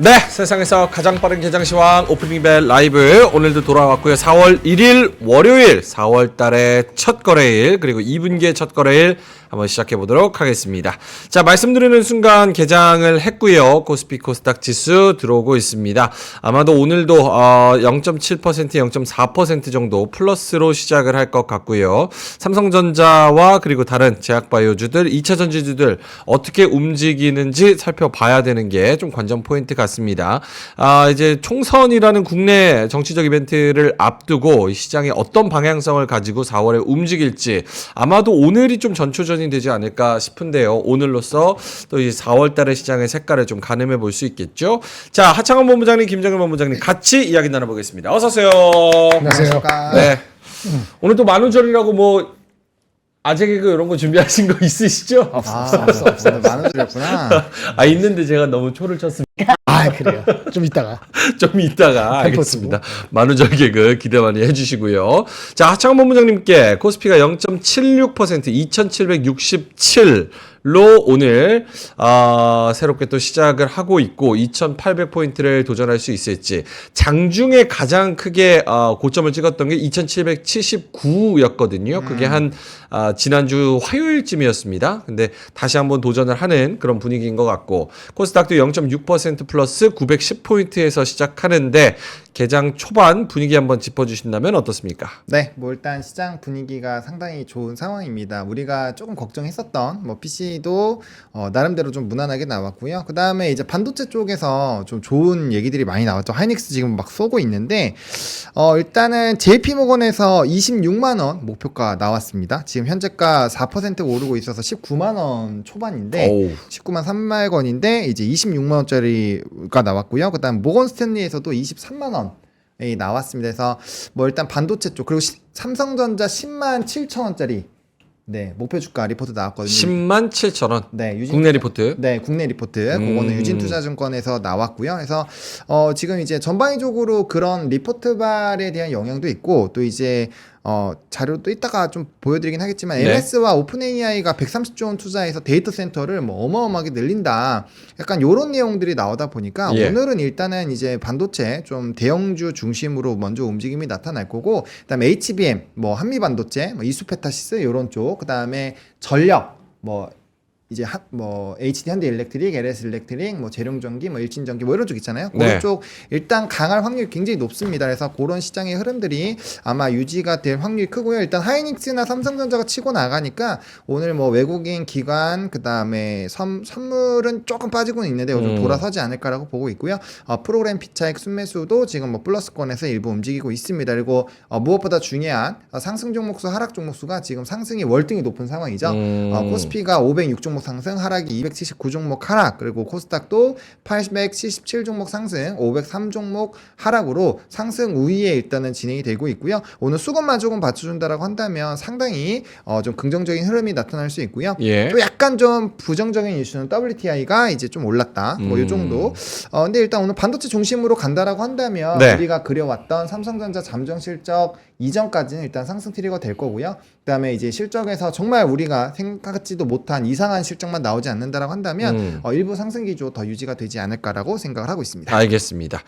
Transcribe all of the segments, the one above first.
네, 세상에서 가장 빠른 개장 시황 오프닝 벨 라이브 오늘도 돌아왔고요. 4월 1일 월요일 4월 달의 첫 거래일 그리고 2분기의 첫 거래일 한번 시작해 보도록 하겠습니다. 자, 말씀드리는 순간 개장을 했고요. 코스피 코스닥 지수 들어오고 있습니다. 아마도 오늘도 0.7% 0.4% 정도 플러스로 시작을 할 것 같고요. 삼성전자와 그리고 다른 제약바이오주들 2차 전지주들 어떻게 움직이는지 살펴봐야 되는 게 좀 관전 포인트 같습니다. 이제 총선이라는 국내 정치적 이벤트를 앞두고 시장이 어떤 방향성을 가지고 4월에 움직일지 아마도 오늘이 좀 전초전이 되지 않을까 싶은데요. 오늘로써 또 이 4월 달의 시장의 색깔을 좀 가늠해 볼 수 있겠죠. 자, 하창원 본부장님, 김정일 본부장님 같이 이야기 나눠보겠습니다. 어서 오세요. 안녕하세요. 네. 오늘 또 만우절이라고 뭐 아재 개그 이런 거 준비하신 거 있으시죠? 없어. 만우절이었구나. 있는데 제가 너무 초를 쳤습니다. 그래요. 좀 이따가. 좀 이따가 알겠습니다. 만우절 개그 기대 많이 해주시고요. 자, 하창원 본부장님께 코스피가 0.76% 2767로 오늘 새롭게 또 시작을 하고 있고 2800포인트를 도전할 수 있을지, 장중에 가장 크게 고점을 찍었던 게 2779였거든요. 그게 한 지난주 화요일쯤이었습니다. 근데 다시 한번 도전을 하는 그런 분위기인 것 같고, 코스닥도 0.6% 플러스 910포인트에서 시작하는데 개장 초반 분위기 한번 짚어주신다면 어떻습니까? 네, 뭐 일단 시장 분위기가 상당히 좋은 상황입니다. 우리가 조금 걱정했었던 뭐 PC도 나름대로 좀 무난하게 나왔고요. 그 다음에 이제 반도체 쪽에서 좀 좋은 얘기들이 많이 나왔죠. 하이닉스 지금 막 쏘고 있는데 일단은 JP모건에서 26만 원 목표가 나왔습니다. 지금 현재가 4% 오르고 있어서 19만 원 초반인데 19만 3만 원인데 이제 26만 원짜리가 나왔고요. 그다음 모건 스탠리에서도 23만 원이 나왔습니다. 그래서 뭐 일단 반도체 쪽 그리고 삼성전자 10만 7천 원짜리 네, 목표 주가 리포트 나왔거든요. 10만 7천 원. 네, 국내 리포트. 네, 국내 리포트. 그거는 유진투자증권에서 나왔고요. 그래서 지금 이제 전방위적으로 그런 리포트발에 대한 영향도 있고 또 이제 자료도 이따가 좀 보여드리긴 하겠지만 네. MS와 오픈AI가 130조 원 투자해서 데이터 센터를 뭐 어마어마하게 늘린다. 약간 요런 내용들이 나오다 보니까 오늘은 일단은 이제 반도체 좀 대형주 중심으로 먼저 움직임이 나타날 거고, 그다음에 HBM, 뭐 한미반도체, 뭐 이수페타시스 요런 쪽, 그다음에 전력, 뭐 이제 뭐 HD 현대일렉트릭, LS일렉트릭, 뭐 재룡전기, 뭐 일진전기 뭐 이런 쪽 있잖아요. 그런 쪽 일단 강할 확률이 굉장히 높습니다. 그래서 그런 시장의 흐름들이 아마 유지가 될 확률이 크고요. 일단 하이닉스나 삼성전자가 치고 나가니까 오늘 뭐 외국인 기관 그다음에 선물은 조금 빠지고는 있는데 좀 돌아서지 않을까라고 보고 있고요. 프로그램 피차익 순매수도 지금 뭐 플러스권에서 일부 움직이고 있습니다. 그리고 무엇보다 중요한 상승 종목수, 하락 종목수가 지금 상승이 월등히 높은 상황이죠. 코스피가 506종목 상승, 하락이 279종목 하락, 그리고 코스닥도 877종목 상승, 503종목 하락으로 상승 우위에 일단은 진행이 되고 있고요. 오늘 수급만 조금 받쳐준다라고 한다면 상당히 좀 긍정적인 흐름이 나타날 수 있고요. 또 약간 좀 부정적인 이슈는 WTI가 이제 좀 올랐다, 뭐 이 정도. 근데 일단 오늘 반도체 중심으로 간다라고 한다면 우리가 그려왔던 삼성전자 잠정 실적 이전까지는 일단 상승 트리거 될 거고요. 그다음에 이제 실적에서 정말 우리가 생각하지도 못한 이상한 실적만 나오지 않는다라고 한다면 일부 상승 기조 더 유지가 되지 않을까라고 생각을 하고 있습니다. 알겠습니다.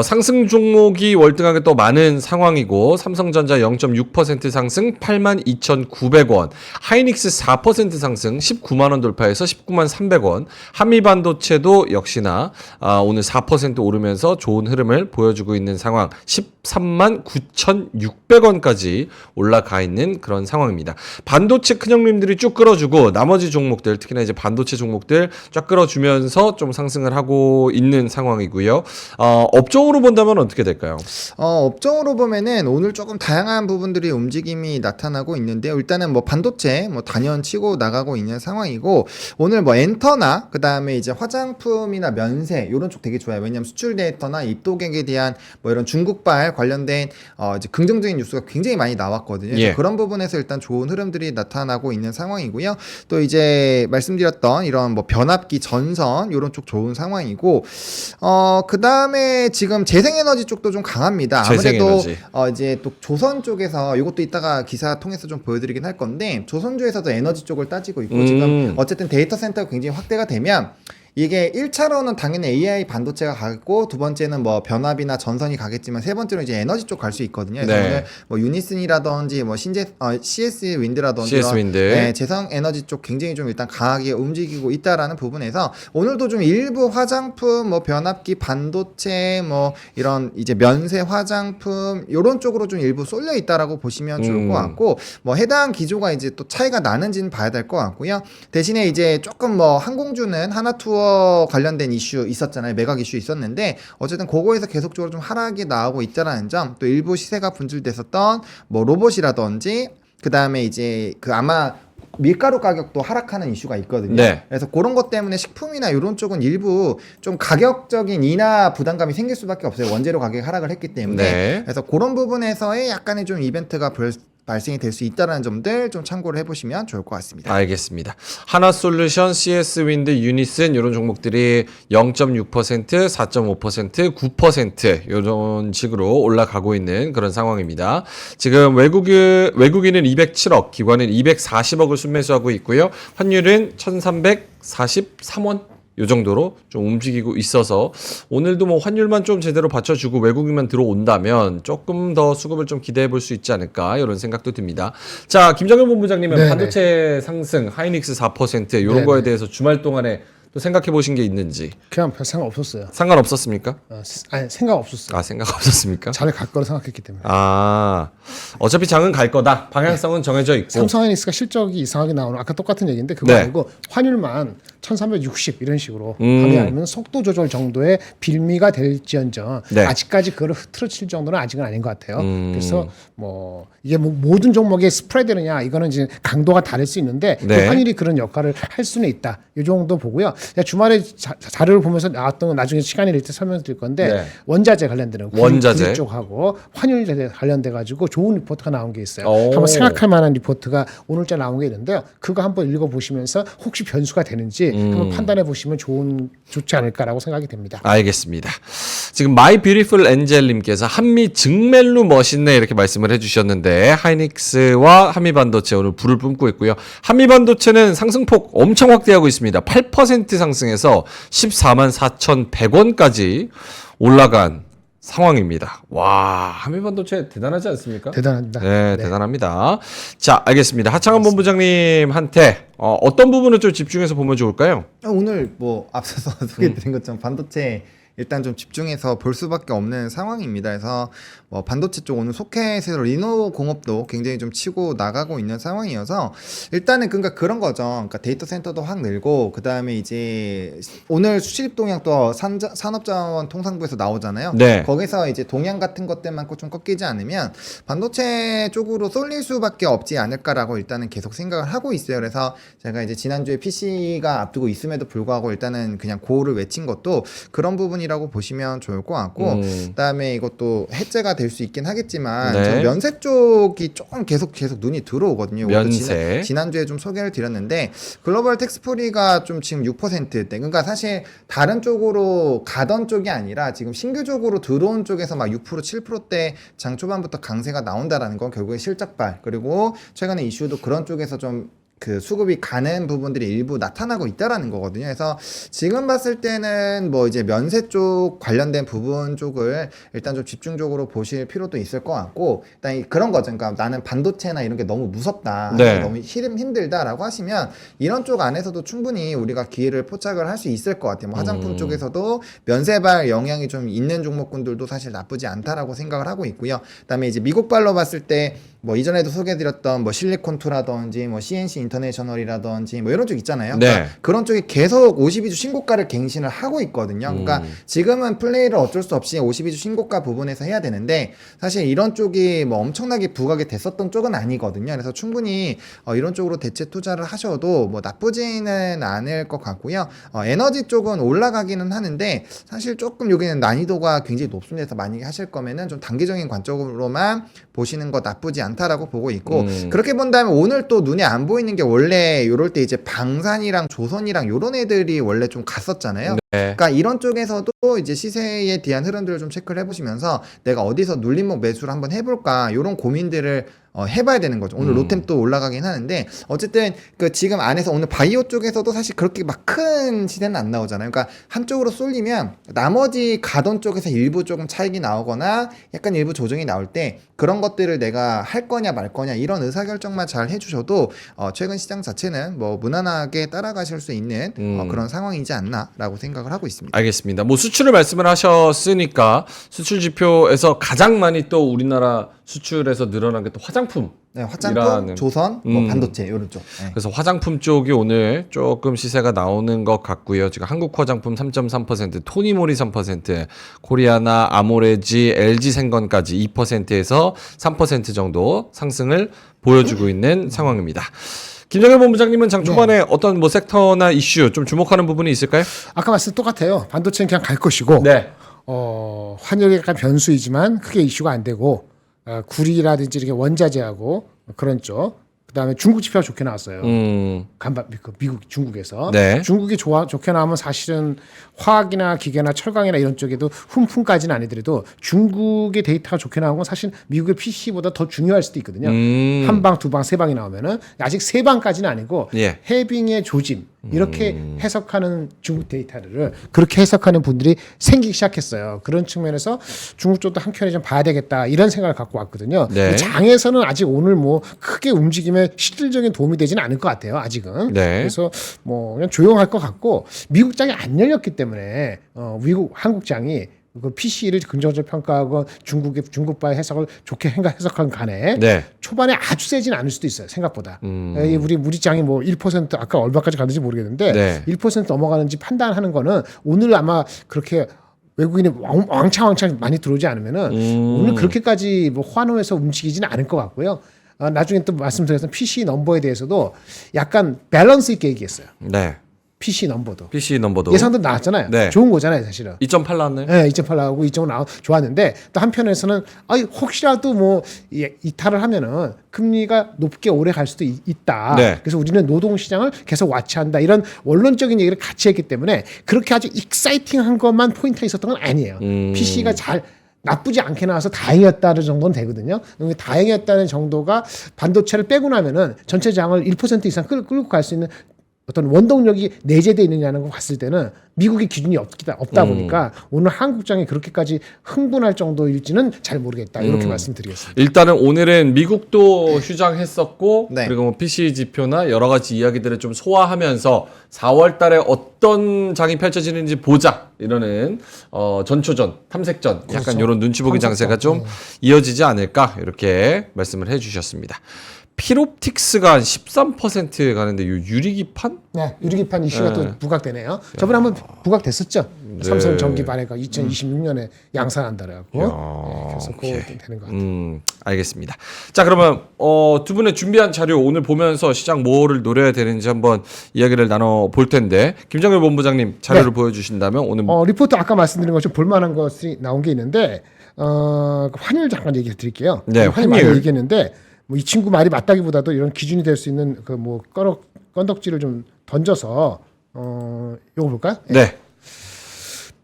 상승 종목이 월등하게 또 많은 상황이고, 삼성전자 0.6% 상승 82,900원, 하이닉스 4% 상승 19만 원 돌파해서 19만 300원, 한미반도체도 역시나 오늘 4% 오르면서 좋은 흐름을 보여주고 있는 상황, 13만 9,600원까지 올라가 있는 그런 상황입니다. 반도체 큰 형님들이 쭉 끌어주고 나머지 종목들, 특히나 이제 반도체 종목들 쫙 끌어주면서 좀 상승을 하고 있는 상황이고요. 업종으로 본다면 어떻게 될까요? 업종으로 보면은 오늘 조금 다양한 부분들이 움직임이 나타나고 있는데요. 일단은 뭐 반도체 뭐 단연 치고 나가고 있는 상황이고, 오늘 뭐 엔터나 그 다음에 이제 화장품이나 면세 이런 쪽 되게 좋아요. 왜냐하면 수출 데이터나 입도객에 대한 뭐 이런 중국발 관련된 이제 긍정적인 뉴스가 굉장히 많이 나왔거든요. 그런 부분에서 일단 좋은 흐름들이 나타나고 있는 상황이고요. 또 이제 말씀드렸던 이런 뭐 변압기, 전선 이런 쪽 좋은 상황이고, 그 다음에 지금 재생에너지 쪽도 좀 강합니다. 아무래도 이제 또 조선 쪽에서 이것도 이따가 기사 통해서 좀 보여드리긴 할 건데, 조선주에서도 에너지 쪽을 따지고 있고 지금 어쨌든 데이터 센터가 굉장히 확대가 되면 이게 1차로는 당연히 AI 반도체가 가겠고 두 번째는 뭐 변압이나 전선이 가겠지만 세 번째로 이제 에너지 쪽 갈 수 있거든요. 그래서 네. 오늘 뭐 유니슨이라든지 뭐 CS 윈드라든지 CS 윈드. 네, 재생 에너지 쪽 굉장히 좀 일단 강하게 움직이고 있다라는 부분에서 오늘도 좀 일부 화장품, 뭐 변압기, 반도체, 뭐 이런 이제 면세 화장품 요런 쪽으로 좀 일부 쏠려 있다라고 보시면 좋을 것 같고 뭐 해당 기조가 이제 또 차이가 나는지는 봐야 될 것 같고요. 대신에 이제 조금 뭐 항공주는 하나투어 관련된 이슈 있었잖아요. 매각 이슈 있었는데 어쨌든 그거에서 계속적으로 좀 하락이 나오고 있다라는 점, 또 일부 시세가 분출됐었던 뭐 로봇이라든지 그 다음에 이제 그 아마 밀가루 가격도 하락하는 이슈가 있거든요. 네. 그래서 그런 것 때문에 식품이나 이런 쪽은 일부 좀 가격적인 인하 부담감이 생길 수밖에 없어요. 원재료 가격이 하락을 했기 때문에. 네. 그래서 그런 부분에서의 약간의 좀 이벤트가 발생이 될 수 있다는 점들 좀 참고를 해보시면 좋을 것 같습니다. 알겠습니다. 하나솔루션, CS 윈드, 유니슨 이런 종목들이 0.6%, 4.5%, 9% 이런 식으로 올라가고 있는 그런 상황입니다. 지금 외국인은 207억, 기관은 240억을 순매수하고 있고요. 환율은 1,343원 요 정도로 좀 움직이고 있어서 오늘도 뭐 환율만 좀 제대로 받쳐주고 외국인만 들어온다면 조금 더 수급을 좀 기대해 볼 수 있지 않을까 이런 생각도 듭니다. 자, 김정현 본부장님은 네네. 반도체 상승, 하이닉스 4% 이런 네네. 거에 대해서 주말 동안에 또 생각해 보신 게 있는지. 그냥 별 생각 없었어요. 상관없었습니까? 아니 생각 없었어요. 아, 생각 없었습니까? 잘 갈 거라 생각했기 때문에. 아, 어차피 장은 갈 거다. 방향성은 정해져 있고. 삼성하이닉스가 실적이 이상하게 나오는 아까 똑같은 얘기인데 그거 네. 아니고 환율만 1360 이런 식으로 하게 하면 속도 조절 정도의 빌미가 될지언정 네. 아직까지 그걸 흐트러칠 정도는 아직은 아닌 것 같아요. 그래서 뭐 이게 뭐 모든 종목의 스프레드느냐 이거는 이제 강도가 다를 수 있는데 그 네. 환율이 그런 역할을 할 수는 있다. 이 정도 보고요. 제가 주말에 자료를 보면서 나왔던 건 나중에 시간이 될 때 설명드릴 건데 네. 원자재 관련되는 원자재. 구리 쪽하고 환율 관련돼 가지고 좋은 리포트가 나온 게 있어요. 오. 한번 생각할 만한 리포트가 오늘자 나온 게 있는데요. 그거 한번 읽어보시면서 혹시 변수가 되는지 한번 판단해 보시면 좋지 않을까라고 생각이 됩니다. 알겠습니다. 지금 마이 뷰티풀 엔젤님께서 한미 증멜로 멋있네 이렇게 말씀을 해주셨는데 하이닉스와 한미반도체 오늘 불을 뿜고 있고요. 한미반도체는 상승폭 엄청 확대하고 있습니다. 8% 상승해서 14만 4,100원까지 올라간 상황입니다. 와, 한미반도체 대단하지 않습니까? 대단합니다. 네, 대단합니다. 자, 알겠습니다. 하창원 본부장님한테 어떤 부분을 좀 집중해서 보면 좋을까요? 오늘 뭐 앞서서 소개해드린 것처럼 반도체 일단 좀 집중해서 볼 수밖에 없는 상황입니다. 그래서 뭐 반도체 쪽 오늘 소켓에서 리노 공업도 굉장히 좀 치고 나가고 있는 상황이어서 일단은 그러니까 그런 거죠. 그러니까 데이터 센터도 확 늘고 그 다음에 이제 오늘 수출입 동향 또 산업자원통상부에서 나오잖아요. 네. 거기서 이제 동향 같은 것들만 좀 꺾이지 않으면 반도체 쪽으로 쏠릴 수밖에 없지 않을까라고 일단은 계속 생각을 하고 있어요. 그래서 제가 이제 지난주에 PC가 앞두고 있음에도 불구하고 일단은 그냥 고를 외친 것도 그런 부분이라고 보시면 좋을 것 같고 그다음에 이것도 해제가 될 수 있긴 하겠지만 네. 저 면세 쪽이 조금 계속 눈이 들어오거든요. 이것도 면세. 지난주에 좀 소개를 드렸는데 글로벌 텍스프리가 좀 지금 6%대 그러니까 사실 다른 쪽으로 가던 쪽이 아니라 지금 신규적으로 들어온 쪽에서 막 6% 7%대 장 초반부터 강세가 나온다라는 건 결국에 실적발 그리고 최근에 이슈도 그런 쪽에서 좀 그 수급이 가는 부분들이 일부 나타나고 있다라는 거거든요. 그래서 지금 봤을 때는 뭐 이제 면세 쪽 관련된 부분 쪽을 일단 좀 집중적으로 보실 필요도 있을 것 같고 일단 그런 거죠. 그러니까 나는 반도체나 이런 게 너무 무섭다, 네. 너무 힘들다라고 하시면 이런 쪽 안에서도 충분히 우리가 기회를 포착을 할 수 있을 것 같아요. 뭐 화장품 쪽에서도 면세발 영향이 좀 있는 종목군들도 사실 나쁘지 않다라고 생각을 하고 있고요. 그다음에 이제 미국발로 봤을 때 뭐 이전에도 소개해드렸던 뭐 실리콘투라든지 뭐 CNC 인터내셔널이라든지 뭐 이런 쪽 있잖아요. 네. 그러니까 그런 쪽이 계속 52주 신고가를 갱신을 하고 있거든요. 그러니까 지금은 플레이를 어쩔 수 없이 52주 신고가 부분에서 해야 되는데 사실 이런 쪽이 뭐 엄청나게 부각이 됐었던 쪽은 아니거든요. 그래서 충분히 이런 쪽으로 대체 투자를 하셔도 뭐 나쁘지는 않을 것 같고요. 에너지 쪽은 올라가기는 하는데 사실 조금 여기는 난이도가 굉장히 높습니다. 그래서 만약에 하실 거면은 좀 단기적인 관점으로만 보시는 거 나쁘지 않다라고 보고 있고 그렇게 본다면 오늘 또 눈에 안 보이는 게 원래 요럴 때 이제 방산이랑 조선이랑 요런 애들이 원래 좀 갔었잖아요. 네. 그러니까 이런 쪽에서도 이제 시세에 대한 흐름들을 좀 체크를 해보시면서 내가 어디서 눌림목 매수를 한번 해볼까 요런 고민들을 해봐야 되는 거죠. 오늘 로템 또 올라가긴 하는데 어쨌든 그 지금 안에서 오늘 바이오 쪽에서도 사실 그렇게 막 큰 시세는 안 나오잖아요. 그러니까 한쪽으로 쏠리면 나머지 가던 쪽에서 일부 조금 차익이 나오거나 약간 일부 조정이 나올 때 그런 것들을 내가 할 거냐 말 거냐 이런 의사결정만 잘 해주셔도 최근 시장 자체는 뭐 무난하게 따라가실 수 있는 그런 상황이지 않나라고 생각을 하고 있습니다. 알겠습니다. 뭐 수출을 말씀을 하셨으니까 수출 지표에서 가장 많이 또 우리나라 수출에서 늘어난 게 또 화장품. 네, 화장품, 조선, 뭐 반도체 이런 쪽. 네. 그래서 화장품 쪽이 오늘 조금 시세가 나오는 것 같고요. 지금 한국 화장품 3.3%, 토니모리 3%, 코리아나, 아모레지, LG생건까지 2%에서 3% 정도 상승을 보여주고 있는 상황입니다. 김정일 본부장님은 장 초반에 어떤 뭐 섹터나 이슈 좀 주목하는 부분이 있을까요? 아까 말씀 똑같아요. 반도체는 그냥 갈 것이고 네. 환율이 약간 변수이지만 크게 이슈가 안 되고 구리라든지 이렇게 원자재하고 그런 쪽. 그다음에 중국 지표가 좋게 나왔어요. 미국 중국에서 네. 중국이 좋게 나오면 사실은 화학이나 기계나 철강이나 이런 쪽에도 훈풍까지는 아니더라도 중국의 데이터가 좋게 나온 건 사실 미국의 PC보다 더 중요할 수도 있거든요. 한 방, 두 방, 세 방이 나오면은 아직 세 방까지는 아니고 예. 해빙의 조짐 이렇게 해석하는 중국 데이터를 그렇게 해석하는 분들이 생기기 시작했어요. 그런 측면에서 중국 쪽도 한켠에 좀 봐야 되겠다 이런 생각을 갖고 왔거든요. 네. 장에서는 아직 오늘 뭐 크게 움직임에 실질적인 도움이 되지는 않을 것 같아요. 아직은. 네. 그래서 뭐 그냥 조용할 것 같고 미국 장이 안 열렸기 때문에 한국 장이 그 PC를 긍정적으로 평가하고 중국과의 해석을 좋게 해석한 간에 네. 초반에 아주 세진 않을 수도 있어요. 생각보다. 우리 장이 뭐 1% 아까 얼마까지 갔는지 모르겠는데 네. 1% 넘어가는지 판단하는 거는 오늘 아마 그렇게 외국인이 왕창 많이 들어오지 않으면은 오늘 그렇게까지 뭐 환호해서 움직이지는 않을 것 같고요. 나중에 또 말씀드려서 PC 넘버에 대해서도 약간 밸런스 있게 얘기했어요. 네. PC 넘버도. PC 넘버도. 예상도 나왔잖아요. 네. 좋은 거잖아요, 사실은. 2.8 나왔나요? 네, 2.8 나오고 2.5 좋았는데 또 한편에서는 혹시라도 뭐 이탈을 하면은 금리가 높게 오래 갈 수도 있다. 네. 그래서 우리는 노동 시장을 계속 와치한다. 이런 원론적인 얘기를 같이 했기 때문에 그렇게 아주 익사이팅한 것만 포인트가 있었던 건 아니에요. PC가 나쁘지 않게 나와서 다행이었다는 정도는 되거든요. 다행이었다는 정도가 반도체를 빼고 나면은 전체 장을 1% 이상 끌고 갈 수 있는 어떤 원동력이 내재되어 있느냐는 거 봤을 때는 미국의 기준이 없다 보니까 오늘 한국장이 그렇게까지 흥분할 정도일지는 잘 모르겠다. 이렇게 말씀드리겠습니다. 일단은 오늘은 미국도 휴장했었고 네. 그리고 뭐 PC 지표나 여러 가지 이야기들을 좀 소화하면서 4월 달에 어떤 장이 펼쳐지는지 보자 이러는 전초전, 탐색전 약간 그렇죠. 이런 눈치 보기 장세가 좀 이어지지 않을까 이렇게 말씀을 해주셨습니다. 필옵틱스가 한 13% 가는데 이 유리기판? 네, 유리기판 이슈가 또 부각되네요. 저번에 한번 부각됐었죠. 삼성 전기 발해가 2026년에 양산한다라고. 그래서 그거 되는 것 같아요. 알겠습니다. 자, 그러면 두 분의 준비한 자료 오늘 보면서 시장 뭐를 노려야 되는지 한번 이야기를 나눠 볼 텐데 김정일 본부장님 자료를 보여주신다면 오늘 리포트 아까 말씀드린 것좀 볼만한 것이 나온 게 있는데 환율 잠깐 얘기해 드릴게요. 네, 환율 많이 얘기했는데 뭐 이 친구 말이 맞다기보다도 이런 기준이 될 수 있는 그 뭐 건덕지를 좀 던져서 요거 볼까요? 네.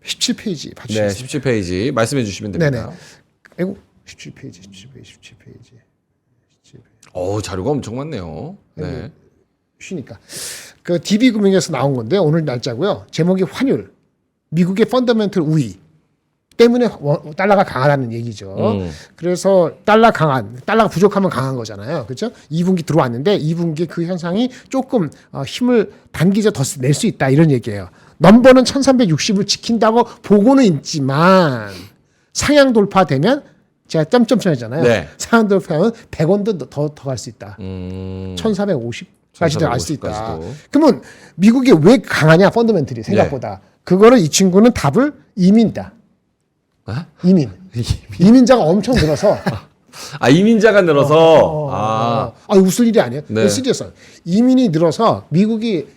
17페이지 네, 17페이지 말씀해 주시면 됩니다. 네네. 아이고 17페이지. 자료가 엄청 많네요. 네. 쉬니까 그 DB금융에서 나온 건데 오늘 날짜고요. 제목이 환율 미국의 펀더멘털 우위 때문에 달러가 강하다는 얘기죠. 그래서 달러가 부족하면 강한 거잖아요. 그렇죠? 2분기 들어왔는데 2분기 그 현상이 조금 힘을 단기적 더 낼 수 있다 이런 얘기예요. 넘버는 1360을 지킨다고 보고는 있지만 상향 돌파되면 제가 점점점이잖아요. 네. 상향 돌파하면 100원도 더 갈 수 있다. 1450까지도 갈 수 있다. 1450까지도. 그러면 미국이 왜 강하냐 펀더멘털이 생각보다. 그거를 이 친구는 답을 이민이다. 이민자가 엄청 늘어서 이민자가 늘어서 웃을 일이 아니에요. 네. 시리어스. 이민이 늘어서 미국이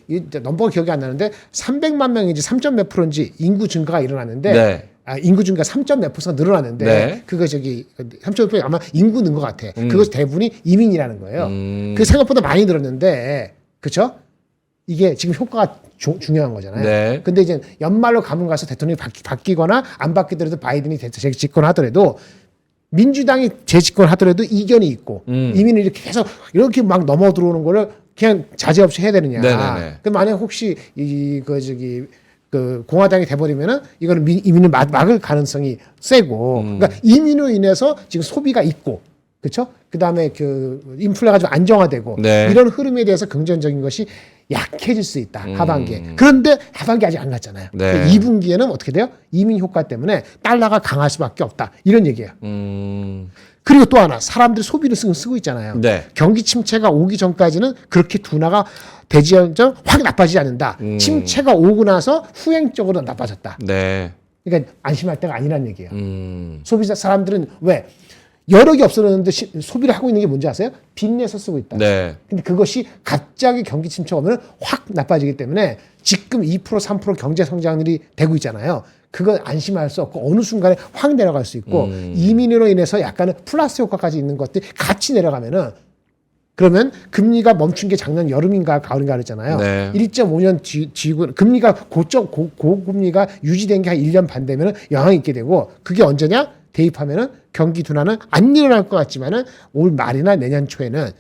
넘버가 기억이 안 나는데 300만 명인지 3점 몇 프로인지 인구 증가가 일어났는데 네. 인구 증가 3점 몇 %가 늘어났는데 네. 그거 3점 몇 %, 아마 인구 는 것 같아. 그것이 대부분이 이민이라는 거예요. 그 생각보다 많이 늘었는데 그렇죠? 이게 지금 효과가 중요한 거잖아요. 네. 근데 이제 연말로 가면 가서 대통령이 바뀌거나 안 바뀌더라도 바이든이 대통령이 집권하더라도 민주당이 재집권 하더라도 이견이 있고 이민을 이렇게 계속 이렇게 막 넘어 들어오는 거를 그냥 자제 없이 해야 되느냐. 네네네. 그 만약 혹시 그 공화당이 돼버리면은 이거는 이민을 막을 가능성이 세고, 그러니까 이민으로 인해서 지금 소비가 있고, 그렇죠? 그 다음에 그 인플레가 좀 안정화되고 네. 이런 흐름에 대해서 긍정적인 것이 약해질 수 있다 하반기에. 그런데 하반기 아직 안 갔잖아요. 네. 2분기에는 어떻게 돼요? 이민 효과 때문에 달러가 강할 수밖에 없다 이런 얘기예요. 그리고 또 하나 사람들이 소비를 쓰고 있잖아요. 네. 경기 침체가 오기 전까지는 그렇게 둔화가 대지연정 확 나빠지지 않는다. 침체가 오고 나서 후행적으로 나빠졌다. 네. 그러니까 안심할 때가 아니란 얘기예요. 음. 소비자 사람들은 왜 여력이 없어졌는데 소비를 하고 있는 게 뭔지 아세요? 빚내서 쓰고 있다. 네. 근데 그것이 갑자기 경기 침체가 오면 확 나빠지기 때문에 지금 2% 3% 경제 성장률이 되고 있잖아요. 그건 안심할 수 없고 어느 순간에 확 내려갈 수 있고 이민으로 인해서 약간의 플러스 효과까지 있는 것들이 같이 내려가면은 그러면 금리가 멈춘 게 작년 여름인가 가을인가 그랬잖아요. 네. 1.5년 뒤고 금리가 고금리가 유지된 게 한 1년 반 되면 영향이 있게 되고 그게 언제냐? 대입하면은 경기 둔화는 안 일어날 것 같지만은 올 말이나 내년 초에는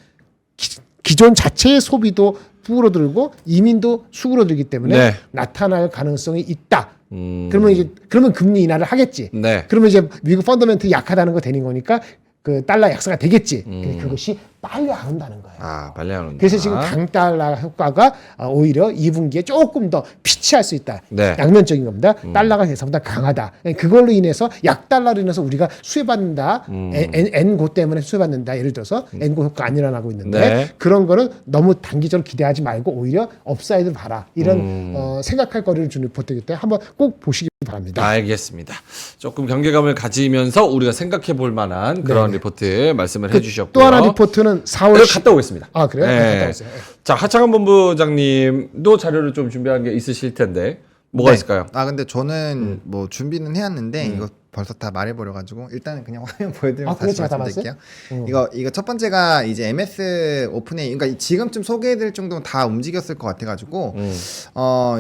기존 자체의 소비도 수그러들고 이민도 수그러들기 때문에 네. 나타날 가능성이 있다. 그러면 금리 인하를 하겠지. 네. 그러면 이제 미국 펀더멘트 약하다는 거 되는 거니까 그 달러 약세가 되겠지. 근데 그것이 빨리 안 온다는 거예요. 아, 빨리 안 온다. 그래서 지금 강달러 효과가 오히려 2분기에 조금 더 피치할 수 있다. 네. 양면적인 겁니다. 달러가 예상보다 강하다. 그걸로 인해서 약달러로 인해서 우리가 수혜받는다. N고 때문에 수혜받는다. 예를 들어서 N고 효과 안 일어나고 있는데 네. 그런 거는 너무 단기적으로 기대하지 말고 오히려 업사이드 봐라. 이런 생각할 거리를 주는 리포트이기 때문에 한번 꼭 보시기 바랍니다. 알겠습니다. 조금 경계감을 가지면서 우리가 생각해 볼 만한 그런 리포트 말씀을 해주셨고요. 또 하나 리포트는 4월 이거 갔다 오겠습니다. 아 그래요? 네. 갔다 오세요. 자, 하창한 본부장님도 자료를 좀 준비한 게 있으실 텐데 뭐가 네. 있을까요? 아 근데 저는 뭐 준비는 해왔는데 이거 벌써 다 말해버려가지고 일단은 그냥 화면 보여드리면 그래? 다시 제가 다 말씀드릴게요. 이거 첫 번째가 이제 MS 오픈A 그러니까 지금쯤 소개해드릴 정도면 다 움직였을 것 같아가지고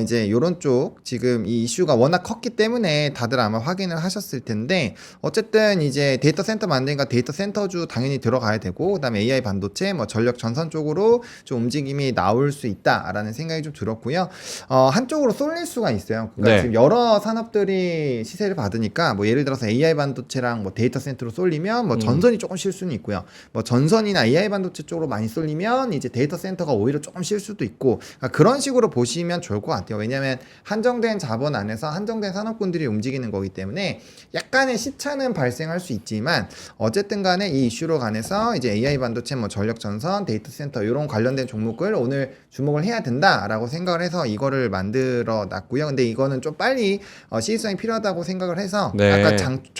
이제 요런 쪽 지금 이 이슈가 워낙 컸기 때문에 다들 아마 확인을 하셨을 텐데 어쨌든 이제 데이터 센터 만드니까 데이터 센터주 당연히 들어가야 되고 그다음에 AI 반도체 뭐 전력 전선 쪽으로 좀 움직임이 나올 수 있다라는 생각이 좀 들었고요. 한쪽으로 쏠릴 수가 있어요. 그러니까 네. 지금 여러 산업들이 시세를 받으니까 뭐 예를 들어서 AI 반도체랑 뭐 데이터 센터로 쏠리면 뭐 전선이 조금 쉴 수는 있고요. 뭐 전선이나 AI 반도체 쪽으로 많이 쏠리면 이제 데이터 센터가 오히려 조금 쉴 수도 있고 그러니까 그런 식으로 보시면 좋을 것 같아요. 왜냐하면 한정된 자본 안에서 한정된 산업군들이 움직이는 거기 때문에 약간의 시차는 발생할 수 있지만 어쨌든 간에 이 이슈로 관해서 이제 AI 반도체 뭐 전력 전선 데이터 센터 이런 관련된 종목을 오늘 주목을 해야 된다라고 생각을 해서 이거를 만들어 놨고요. 근데 이거는 좀 빨리 시의성이 필요하다고 생각을 해서 네. 아까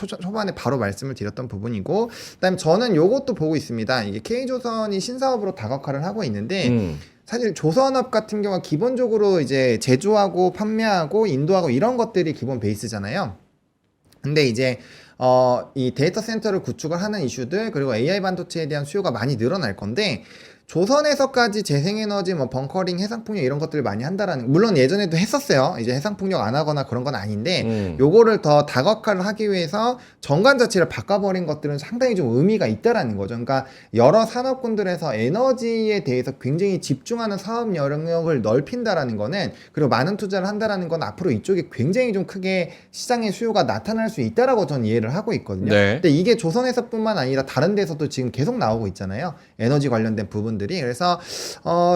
초반에 바로 말씀을 드렸던 부분이고 그다음에 저는 요것도 보고 있습니다. 이게 K조선이 신사업으로 다각화를 하고 있는데 사실 조선업 같은 경우가 기본적으로 이제 제조하고 판매하고 인도하고 이런 것들이 기본 베이스잖아요. 근데 이제 이 데이터 센터를 구축을 하는 이슈들 그리고 AI 반도체에 대한 수요가 많이 늘어날 건데 조선에서까지 재생에너지 뭐 벙커링 해상풍력 이런 것들을 많이 한다라는 물론 예전에도 했었어요. 이제 해상풍력 안 하거나 그런 건 아닌데 요거를 더 다각화를 하기 위해서 정관 자체를 바꿔버린 것들은 상당히 좀 의미가 있다라는 거죠. 그러니까 여러 산업군들에서 에너지에 대해서 굉장히 집중하는 사업 영역을 넓힌다라는 거는 그리고 많은 투자를 한다라는 건 앞으로 이쪽에 굉장히 좀 크게 시장의 수요가 나타날 수 있다라고 저는 이해를 하고 있거든요. 네. 근데 이게 조선에서뿐만 아니라 다른 데서도 지금 계속 나오고 있잖아요. 에너지 관련된 부분들이. 그래서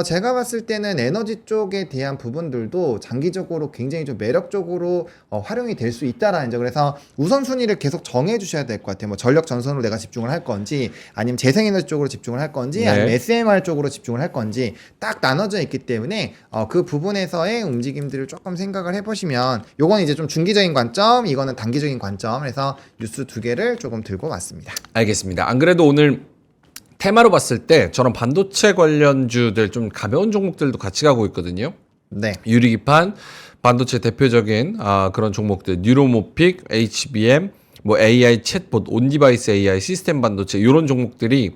제가 봤을 때는 에너지 쪽에 대한 부분들도 장기적으로 굉장히 좀 매력적으로 활용이 될 수 있다라는 점. 그래서 우선순위를 계속 정해 주셔야 될 것 같아요. 뭐 전력 전선으로 내가 집중을 할 건지 아니면 재생에너지 쪽으로 집중을 할 건지 네. 아니면 SMR 쪽으로 집중을 할 건지 딱 나눠져 있기 때문에 그 부분에서의 움직임들을 조금 생각을 해보시면 요건 이제 좀 중기적인 관점 이거는 단기적인 관점 그래서 뉴스 두 개를 조금 들고 왔습니다. 알겠습니다. 안 그래도 오늘 테마로 봤을 때 저런 반도체 관련주들 좀 가벼운 종목들도 같이 가고 있거든요. 네. 유리기판, 반도체 대표적인 그런 종목들, 뉴로모픽, HBM, 뭐 AI 챗봇, 온디바이스 AI, 시스템 반도체 이런 종목들이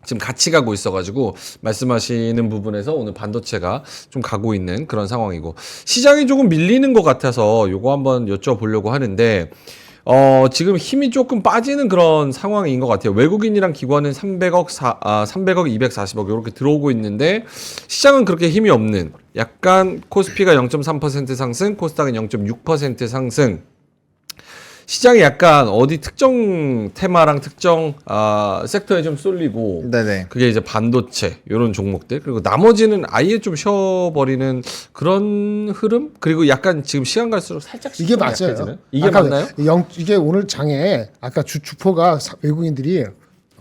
지금 같이 가고 있어가지고 말씀하시는 부분에서 오늘 반도체가 좀 가고 있는 그런 상황이고 시장이 조금 밀리는 것 같아서 요거 한번 여쭤보려고 하는데 지금 힘이 조금 빠지는 그런 상황인 것 같아요. 외국인이랑 기관은 300억, 240억 이렇게 들어오고 있는데 시장은 그렇게 힘이 없는 약간 코스피가 0.3% 상승, 코스닥은 0.6% 상승. 시장이 약간 어디 특정 테마랑 특정 섹터에 좀 쏠리고 네네. 그게 이제 반도체 이런 종목들 그리고 나머지는 아예 좀 쉬어버리는 그런 흐름 그리고 약간 지금 시간 갈수록 살짝 이게 맞아요. 약해지는? 이게 아까 맞나요? 이게 오늘 장에 아까 주포가 외국인들이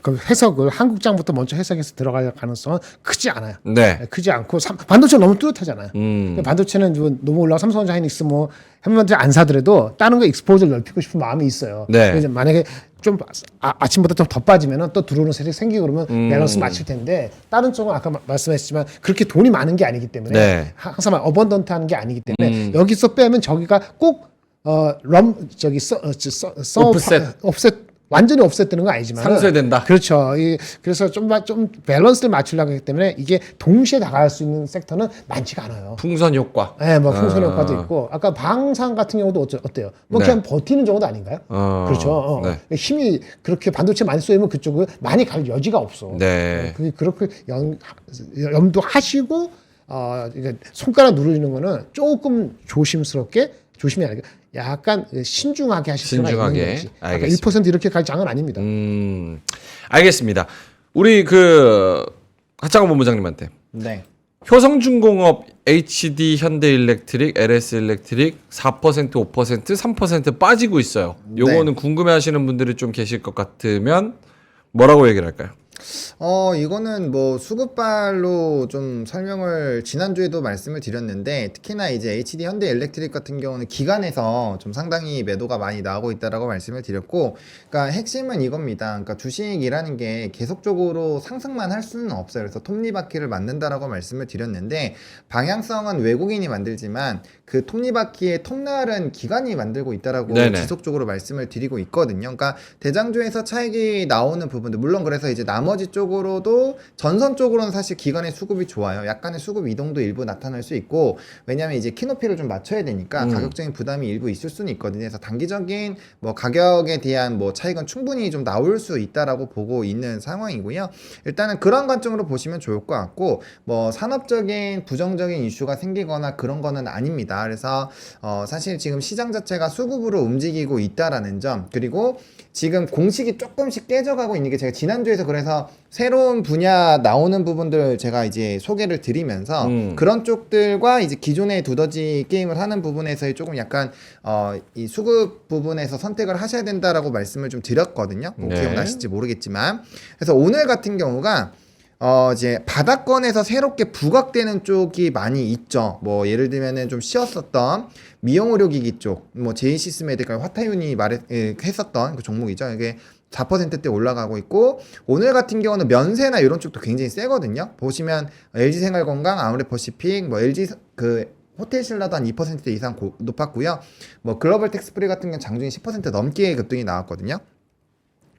그 해석을 한국장부터 먼저 해석해서 들어갈 가능성은 크지 않아요. 네. 크지 않고 반도체 너무 뚜렷하잖아요. 음. 반도체는 너무 올라 삼성전자, 하이닉스 뭐 해면한테 안 사더라도 다른 거 익스포저를 넓히고 싶은 마음이 있어요. 네. 그래서 만약에 좀 아침부터 좀 더 빠지면은 또 들어오는 세력이 생기고 그러면 밸런스 맞출 텐데 다른 쪽은 아까 말씀하셨지만 그렇게 돈이 많은 게 아니기 때문에 네. 항상 어번던트한 게 아니기 때문에 여기서 빼면 저기가 꼭 옵셋 완전히 없앴다는 건 아니지만 상쇄된다. 그렇죠. 그래서 좀 밸런스를 맞추려고 하기 때문에 이게 동시에 나갈 수 있는 섹터는 많지가 않아요. 풍선 효과. 네, 뭐 풍선 효과도 있고 아까 방산 같은 경우도 어때요? 뭐 네. 그냥 버티는 정도 아닌가요? 그렇죠. 네. 힘이 그렇게 반도체 많이 쏘이면 그쪽을 많이 갈 여지가 없어. 네. 그렇게 염두하시고 이게 손가락 누르는 거는 조금 조심이 아니라 약간 신중하게 하실 필요가 있는 거지. 알겠습니다. 1% 이렇게 갈 장은 아닙니다. 알겠습니다. 우리 하창원 본부장님한테 네. 효성중공업, HD 현대일렉트릭, LS일렉트릭 4%, 5%, 3% 빠지고 있어요. 요거는 궁금해하시는 분들이 좀 계실 것 같으면 뭐라고 얘기를 할까요? 이거는 뭐 수급발로 좀 설명을 지난주에도 말씀을 드렸는데 특히나 이제 HD 현대 일렉트릭 같은 경우는 기관에서 좀 상당히 매도가 많이 나오고 있다라고 말씀을 드렸고 그러니까 핵심은 이겁니다. 그러니까 주식이라는 게 계속적으로 상승만 할 수는 없어요. 그래서 톱니바퀴를 만든다라고 말씀을 드렸는데 방향성은 외국인이 만들지만 그 톱니바퀴의 톱날은 기관이 만들고 있다라고 네네. 지속적으로 말씀을 드리고 있거든요. 그러니까 대장주에서 차익이 나오는 부분들 물론 그래서 이제 나머지 쪽으로도 전선 쪽으로는 사실 기관의 수급이 좋아요. 약간의 수급 이동도 일부 나타날 수 있고 왜냐하면 이제 키높이를 좀 맞춰야 되니까 가격적인 부담이 일부 있을 수는 있거든요. 그래서 단기적인 뭐 가격에 대한 뭐 차익은 충분히 좀 나올 수 있다라고 보고 있는 상황이고요. 일단은 그런 관점으로 보시면 좋을 것 같고 뭐 산업적인 부정적인 이슈가 생기거나 그런 거는 아닙니다. 그래서 사실 지금 시장 자체가 수급으로 움직이고 있다라는 점 그리고 지금 공식이 조금씩 깨져가고 있는 게 제가 지난주에서 그래서 새로운 분야 나오는 부분들 제가 이제 소개를 드리면서 그런 쪽들과 이제 기존의 두더지 게임을 하는 부분에서의 조금 약간 이 수급 부분에서 선택을 하셔야 된다라고 말씀을 좀 드렸거든요. 뭐 네. 기억나실지 모르겠지만 그래서 오늘 같은 경우가 이제 바닥권에서 새롭게 부각되는 쪽이 많이 있죠. 뭐 예를 들면은 좀 쉬었었던 미용의료기기 쪽, 뭐 제이시스메디칼 화타윤이 했었던 그 종목이죠. 이게 4%대 올라가고 있고 오늘 같은 경우는 면세나 이런 쪽도 굉장히 세거든요. 보시면 LG생활건강, 아모레퍼시픽, 뭐 LG 호텔신라도 한 2% 이상 높았고요. 뭐 글로벌 텍스프리 같은 경우는 장중에 10% 넘게 급등이 나왔거든요.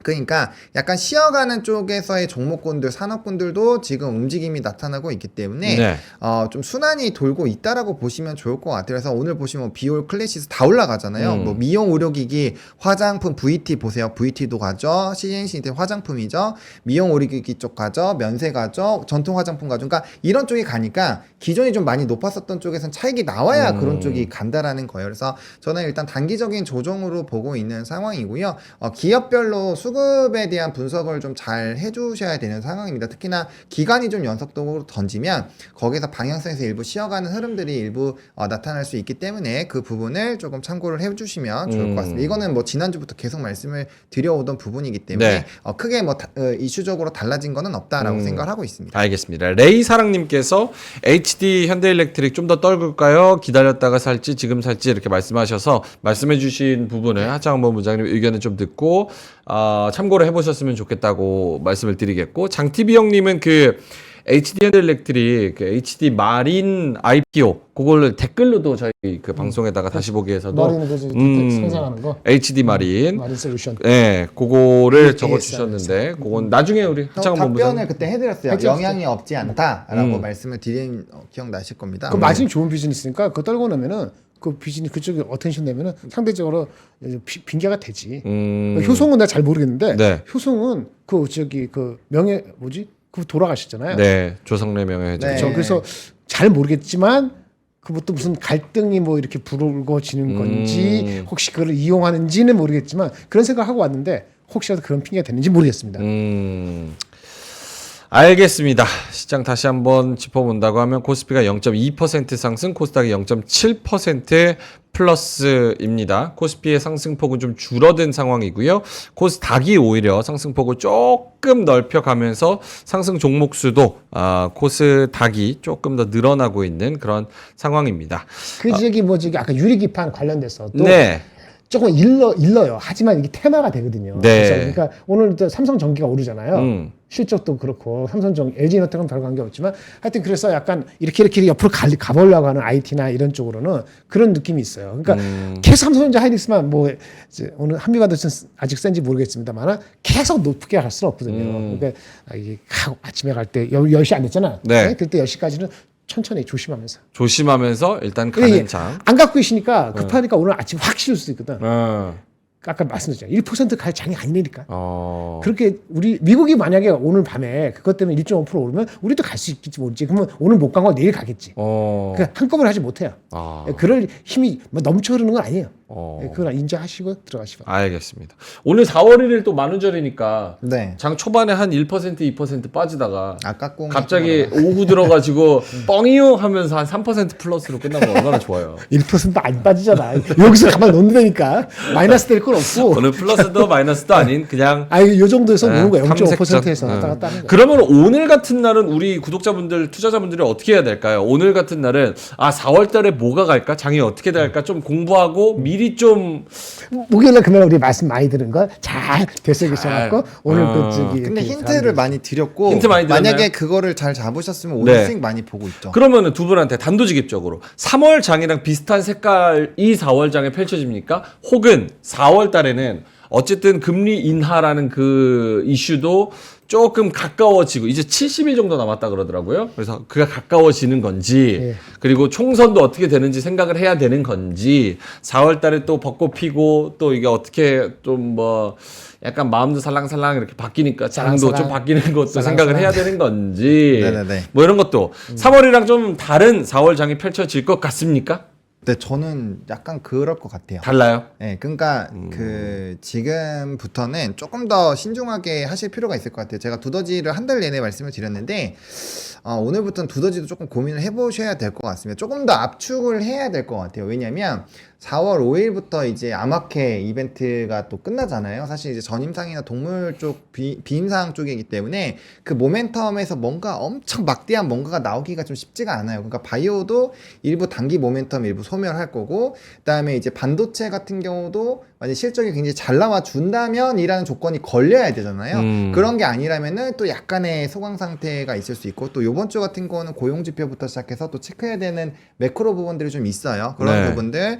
그러니까 약간 쉬어가는 쪽에서의 종목군들, 산업군들도 지금 움직임이 나타나고 있기 때문에 네. 좀 순환이 돌고 있다라고 보시면 좋을 것 같아요. 그래서 오늘 보시면 비올, 클래시스 다 올라가잖아요. 뭐 미용, 의료기기, 화장품, VT 보세요. VT도 가죠. CNC 화장품이죠. 미용, 의료기기 쪽 가죠. 면세 가죠. 전통 화장품 가죠. 그러니까 이런 쪽이 가니까 기존이 좀 많이 높았었던 쪽에선 차익이 나와야 그런 쪽이 간다라는 거예요. 그래서 저는 일단 단기적인 조정으로 보고 있는 상황이고요. 기업별로 수급에 대한 분석을 좀 잘 해주셔야 되는 상황입니다. 특히나 기간이 좀 연속적으로 던지면 거기서 방향성에서 일부 쉬어가는 흐름들이 일부 나타날 수 있기 때문에 그 부분을 조금 참고를 해주시면 좋을 것 같습니다. 이거는 뭐 지난주부터 계속 말씀을 드려오던 부분이기 때문에 네. 크게 뭐 이슈적으로 달라진 거는 없다라고 생각을 하고 있습니다. 알겠습니다. 레이사랑님께서 HD 현대일렉트릭 좀 더 떨굴까요? 기다렸다가 살지 지금 살지 이렇게 말씀하셔서 말씀해주신 부분을 하창원 본부장님 의견을 좀 듣고 참고를 해보셨으면 좋겠다고 말씀을 드리겠고 장TV 형님은 HD 현대일렉트릭 HD 마린 IPO 그걸 댓글로도 저희 방송에다가 다시 보기 위해서도 머리는 생산하는 거 HD 마린 솔루션. 네, 그거를 예, 적어주셨는데 그건 나중에 우리 하창원 본부장님 답변을 그때 해드렸어요. 영향이 없지 않다라고 말씀을 드린 기억나실 겁니다. 그 마진 좋은 비즈니스니까 그거 떨고 나면은 그 비즈니스 그쪽에 어텐션 내면은 상대적으로 빙계가 되지. 효성은 내가 잘 모르겠는데 네. 효성은 그 저기 그 명예 뭐지? 그 돌아가셨잖아요. 네, 조성래 명예회장. 네. 그렇죠. 그래서 잘 모르겠지만 그것도 무슨 갈등이 뭐 이렇게 불거지는 건지 혹시 그걸 이용하는지는 모르겠지만 그런 생각하고 왔는데 혹시라도 그런 핑계가 되는지 모르겠습니다. 알겠습니다. 시장 다시 한번 짚어본다고 하면 코스피가 0.2% 상승, 코스닥이 0.7% 플러스입니다. 코스피의 상승폭은 좀 줄어든 상황이고요. 코스닥이 오히려 상승폭을 조금 넓혀가면서 상승 종목 수도 코스닥이 조금 더 늘어나고 있는 그런 상황입니다. 그 저기 뭐 저기 아까 유리기판 관련돼서 또 네. 조금 일러요. 하지만 이게 테마가 되거든요. 네. 그래서 그러니까 오늘 삼성전기가 오르잖아요. 실적도 그렇고 삼성전 LG에너텍은 별 관계 없지만 하여튼 그래서 약간 이렇게 옆으로 가보려고 하는 IT나 이런 쪽으로는 그런 느낌이 있어요. 그러니까 계속 삼성전자 하이닉스만 뭐 이제 오늘 한미바이오는 아직 센지 모르겠습니다만 계속 높게 갈 수는 없거든요. 그러니까 이게 아침에 갈 때 10시 안 됐잖아. 네. 그때 10시까지는 천천히 조심하면서. 조심하면서 일단 가는 장. 안 갖고 계시니까 급하니까 오늘 아침 확 실을 수도 있거든. 어. 아까 말씀드렸잖아요. 1%갈 장이 아니니까. 어. 그렇게 우리 미국이 만약에 오늘 밤에 그것 때문에 1.5% 오르면 우리도 갈 수 있겠지 모르지. 그러면 오늘 못 간 거 내일 가겠지. 그러니까 한꺼번에 하지 못해요. 그럴 힘이 뭐 넘쳐 흐르는 건 아니에요. 그걸 인정하시고 들어가시고. 알겠습니다. 오늘 4월 1일 또 만우절이니까 네. 장 초반에 한 1% 2% 빠지다가 깎고 갑자기 오후 들어가지고 뻥이요 하면서 한 3% 플러스로 끝나면 얼마나 좋아요. 1%안 빠지잖아. 여기서 가만 놓는다니까. 마이너스 될 건 없고. 오늘 플러스도 마이너스도 아닌 그냥 요 정도에서 오는 거야. 탐색전. 0.5%에서 왔다 갔다 하는 거야. 그러면 오늘 같은 날은 우리 구독자분들, 투자자분들이 어떻게 해야 될까요? 오늘 같은 날은 4월 달에 뭐가 갈까? 장이 어떻게 될까? 좀 공부하고 미리 좀 목요일날 금요일 우리 말씀 많이 들은 거 잘 되새기셔갖고 오늘 그 저기 근데 이렇게 힌트를 사람들이- 많이 드렸고 힌트 많이 드렸나요? 만약에 그거를 잘 잡으셨으면 오늘 네. 수익 많이 보고 있죠. 그러면은 두 분한테 단도직입적으로 3월 장이랑 비슷한 색깔이 4월 장에 펼쳐집니까? 혹은 4월 달에는 어쨌든 금리 인하라는 그 이슈도 조금 가까워지고 이제 70일 정도 남았다 그러더라고요. 그래서 그가 가까워지는 건지 예. 그리고 총선도 어떻게 되는지 생각을 해야 되는 건지 4월 달에 또 벚꽃 피고 또 이게 어떻게 좀 뭐 약간 마음도 살랑살랑 이렇게 바뀌니까 장도 좀 살랑살랑. 바뀌는 것도 살랑살랑. 생각을 해야 되는 건지 네네네. 뭐 이런 것도 3월이랑 좀 다른 4월 장이 펼쳐질 것 같습니까? 네, 저는 약간 그럴 것 같아요. 달라요? 네, 그러니까 그 지금부터는 조금 더 신중하게 하실 필요가 있을 것 같아요. 제가 두더지를 한 달 내내 말씀을 드렸는데 오늘부터는 두더지도 조금 고민을 해보셔야 될 것 같습니다. 조금 더 압축을 해야 될 것 같아요. 왜냐하면 4월 5일부터 이제 아마케 이벤트가 또 끝나잖아요. 사실 이제 전임상이나 동물 쪽 비임상 쪽이기 때문에 그 모멘텀에서 뭔가 엄청 막대한 뭔가가 나오기가 좀 쉽지가 않아요. 그러니까 바이오도 일부 단기 모멘텀 일부 소멸할 거고, 그다음에 이제 반도체 같은 경우도 만약 실적이 굉장히 잘 나와 준다면 이라는 조건이 걸려야 되잖아요. 그런 게 아니라면은 또 약간의 소강 상태가 있을 수 있고, 또 요번 주 같은 거는 고용 지표부터 시작해서 또 체크해야 되는 매크로 부분들이 좀 있어요. 그런 네. 부분들.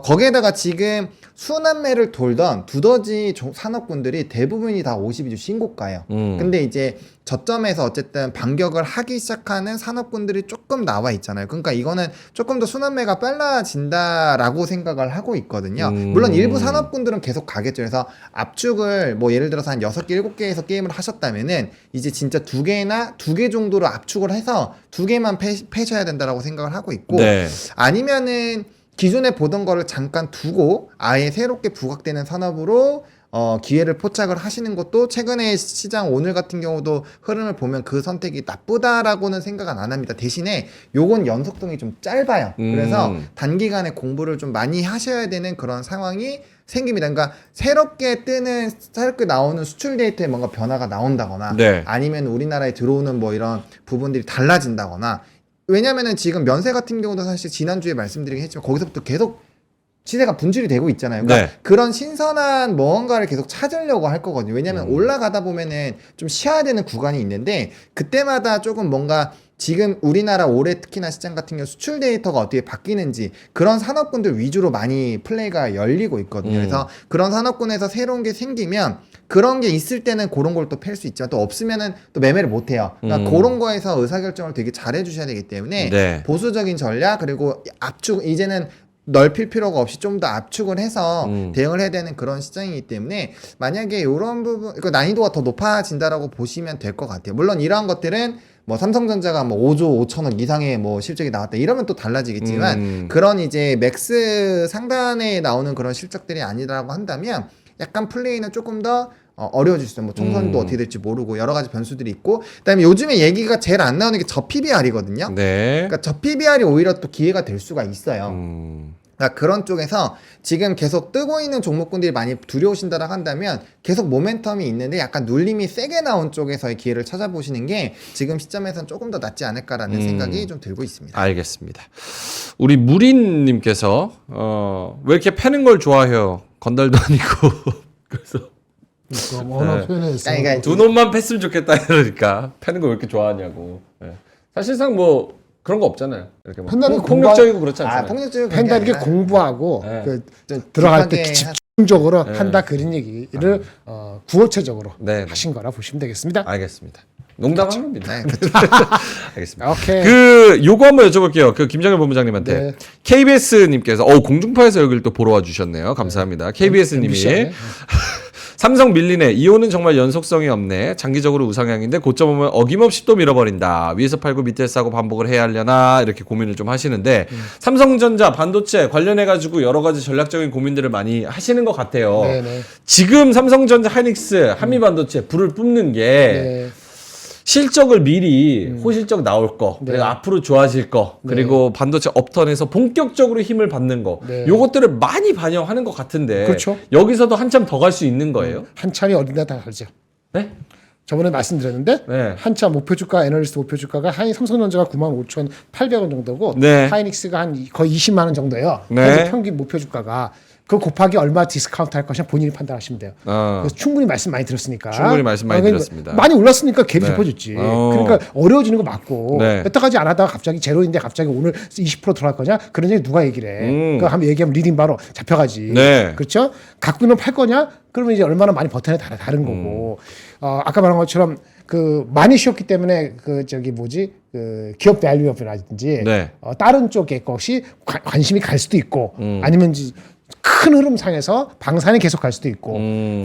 거기에다가 지금 순환매를 돌던 두더지 산업군들이 대부분이 다 52주 신고가예요. 근데 이제 저점에서 어쨌든 반격을 하기 시작하는 산업군들이 조금 나와 있잖아요. 그러니까 이거는 조금 더 순환매가 빨라진다라고 생각을 하고 있거든요. 물론 일부 산업군들은 계속 가겠죠. 그래서 압축을 뭐 예를 들어서 한 6개, 7개에서 게임을 하셨다면은 이제 진짜 2개 정도로 압축을 해서 2개만 패셔야 된다라고 생각을 하고 있고, 네. 아니면은 기존에 보던 거를 잠깐 두고 아예 새롭게 부각되는 산업으로 기회를 포착을 하시는 것도, 최근에 시장 오늘 같은 경우도 흐름을 보면 그 선택이 나쁘다라고는 생각은 안 합니다. 대신에 요건 연속성이 좀 짧아요. 그래서 단기간에 공부를 좀 많이 하셔야 되는 그런 상황이 생깁니다. 그러니까 새롭게 나오는 수출 데이터에 뭔가 변화가 나온다거나, 네. 아니면 우리나라에 들어오는 뭐 이런 부분들이 달라진다거나. 왜냐면은 지금 면세 같은 경우도 사실 지난주에 말씀드리긴 했지만 거기서부터 계속 시세가 분출이 되고 있잖아요. 그러니까 네. 그런 신선한 뭔가를 계속 찾으려고 할 거거든요. 왜냐면 올라가다 보면은 좀 쉬어야 되는 구간이 있는데, 그때마다 조금 뭔가 지금 우리나라 올해 특히나 시장 같은 경우 수출 데이터가 어떻게 바뀌는지 그런 산업군들 위주로 많이 플레이가 열리고 있거든요. 그래서 그런 산업군에서 새로운 게 생기면 그런 게 있을 때는 그런 걸 또 팰 수 있지만, 또 없으면은 또 매매를 못 해요. 그러니까 그런 거에서 의사결정을 되게 잘 해주셔야 되기 때문에 네. 보수적인 전략, 그리고 압축, 이제는 넓힐 필요가 없이 좀 더 압축을 해서 대응을 해야 되는 그런 시장이기 때문에 만약에 이런 부분, 그 난이도가 더 높아진다라고 보시면 될 것 같아요. 물론 이러한 것들은 뭐 삼성전자가 뭐 5조 5천억 이상의 뭐 실적이 나왔다 이러면 또 달라지겠지만 그런 이제 맥스 상단에 나오는 그런 실적들이 아니라고 한다면 약간 플레이는 조금 더 어려워질 수 있어요. 뭐 총선도 어떻게 될지 모르고 여러 가지 변수들이 있고, 그다음에 요즘에 얘기가 제일 안 나오는 게 저 PBR이거든요. 네. 그러니까 저 PBR이 오히려 또 기회가 될 수가 있어요. 그러니까 그런 쪽에서 지금 계속 뜨고 있는 종목군들이 많이 두려우신다라고 한다면 계속 모멘텀이 있는데 약간 눌림이 세게 나온 쪽에서의 기회를 찾아보시는 게 지금 시점에서는 조금 더 낫지 않을까라는 생각이 좀 들고 있습니다. 알겠습니다. 우리 무린님께서 왜 이렇게 패는 걸 좋아해요? 건달도 아니고 그래서 언어 표현에서 그러니까 두 놈만 팼으면 좋겠다 이러니까 패는 거 왜 이렇게 좋아하냐고. 네. 사실상 뭐 그런 거 없잖아요. 이렇게 뭐 판단은 폭력적이고 그렇지 않잖아요. 폭력적이고 팬다 이렇게 아니라 공부하고 네. 그 들어갈 때 딥하게 집중적으로 한다 그런 얘기를 구어체적으로 네. 하신 거라 보시면 되겠습니다. 알겠습니다. 농담한 겁니다. 네. 알겠습니다. 오케이. 그 요거 한번 여쭤볼게요. 그 김정일 본부장님한테 네. KBS님께서 공중파에서 여기를 또 보러 와주셨네요. 감사합니다. KBS님이 MBC. 삼성 밀리네. 이호는 정말 연속성이 없네. 장기적으로 우상향인데 고점 오면 어김없이 또 밀어버린다. 위에서 팔고 밑에서 사고 반복을 해야 하려나 이렇게 고민을 좀 하시는데 삼성전자 반도체 관련해가지고 여러 가지 전략적인 고민들을 많이 하시는 것 같아요. 네네. 지금 삼성전자, 하이닉스, 한미반도체 불을 뿜는 게 네. 실적을 미리 호실적 나올 거, 그리고 앞으로 좋아질 거, 그리고 반도체 업턴에서 본격적으로 힘을 받는 거, 네. 요것들을 많이 반영하는 것 같은데 그렇죠. 여기서도 한참 더 갈 수 있는 거예요? 한참이 어딘가 다 다르죠. 네? 저번에 말씀드렸는데 네. 한참 목표 주가 애널리스트 목표 주가가 삼성전자가 95,800원 정도고 네. 하이닉스가 한 거의 20만 원 정도예요. 네. 현재 평균 목표 주가가 그 곱하기 얼마 디스카운트 할 것이냐 본인이 판단하시면 돼요. 그래서 충분히 말씀 많이 들었으니까. 충분히 말씀 많이 그러니까 들었습니다. 많이 올랐으니까 갭이 네. 좁아졌지. 어. 그러니까 어려워지는 거 맞고 네. 여태까지 안 하다가 갑자기 제로인데 갑자기 오늘 20% 들어갈 거냐? 그런 얘기 누가 얘기를 해. 그거 한번 얘기하면 리딩 바로 잡혀가지. 네. 그렇죠? 갖고 있는 팔 거냐? 그러면 이제 얼마나 많이 버텨내 다른 거고. 아까 말한 것처럼 그 많이 쉬었기 때문에 그 저기 뭐지 그 기업 밸류업이라든지 네. 다른 쪽의 것이 관심이 갈 수도 있고 아니면 큰 흐름상에서 방산이 계속 갈 수도 있고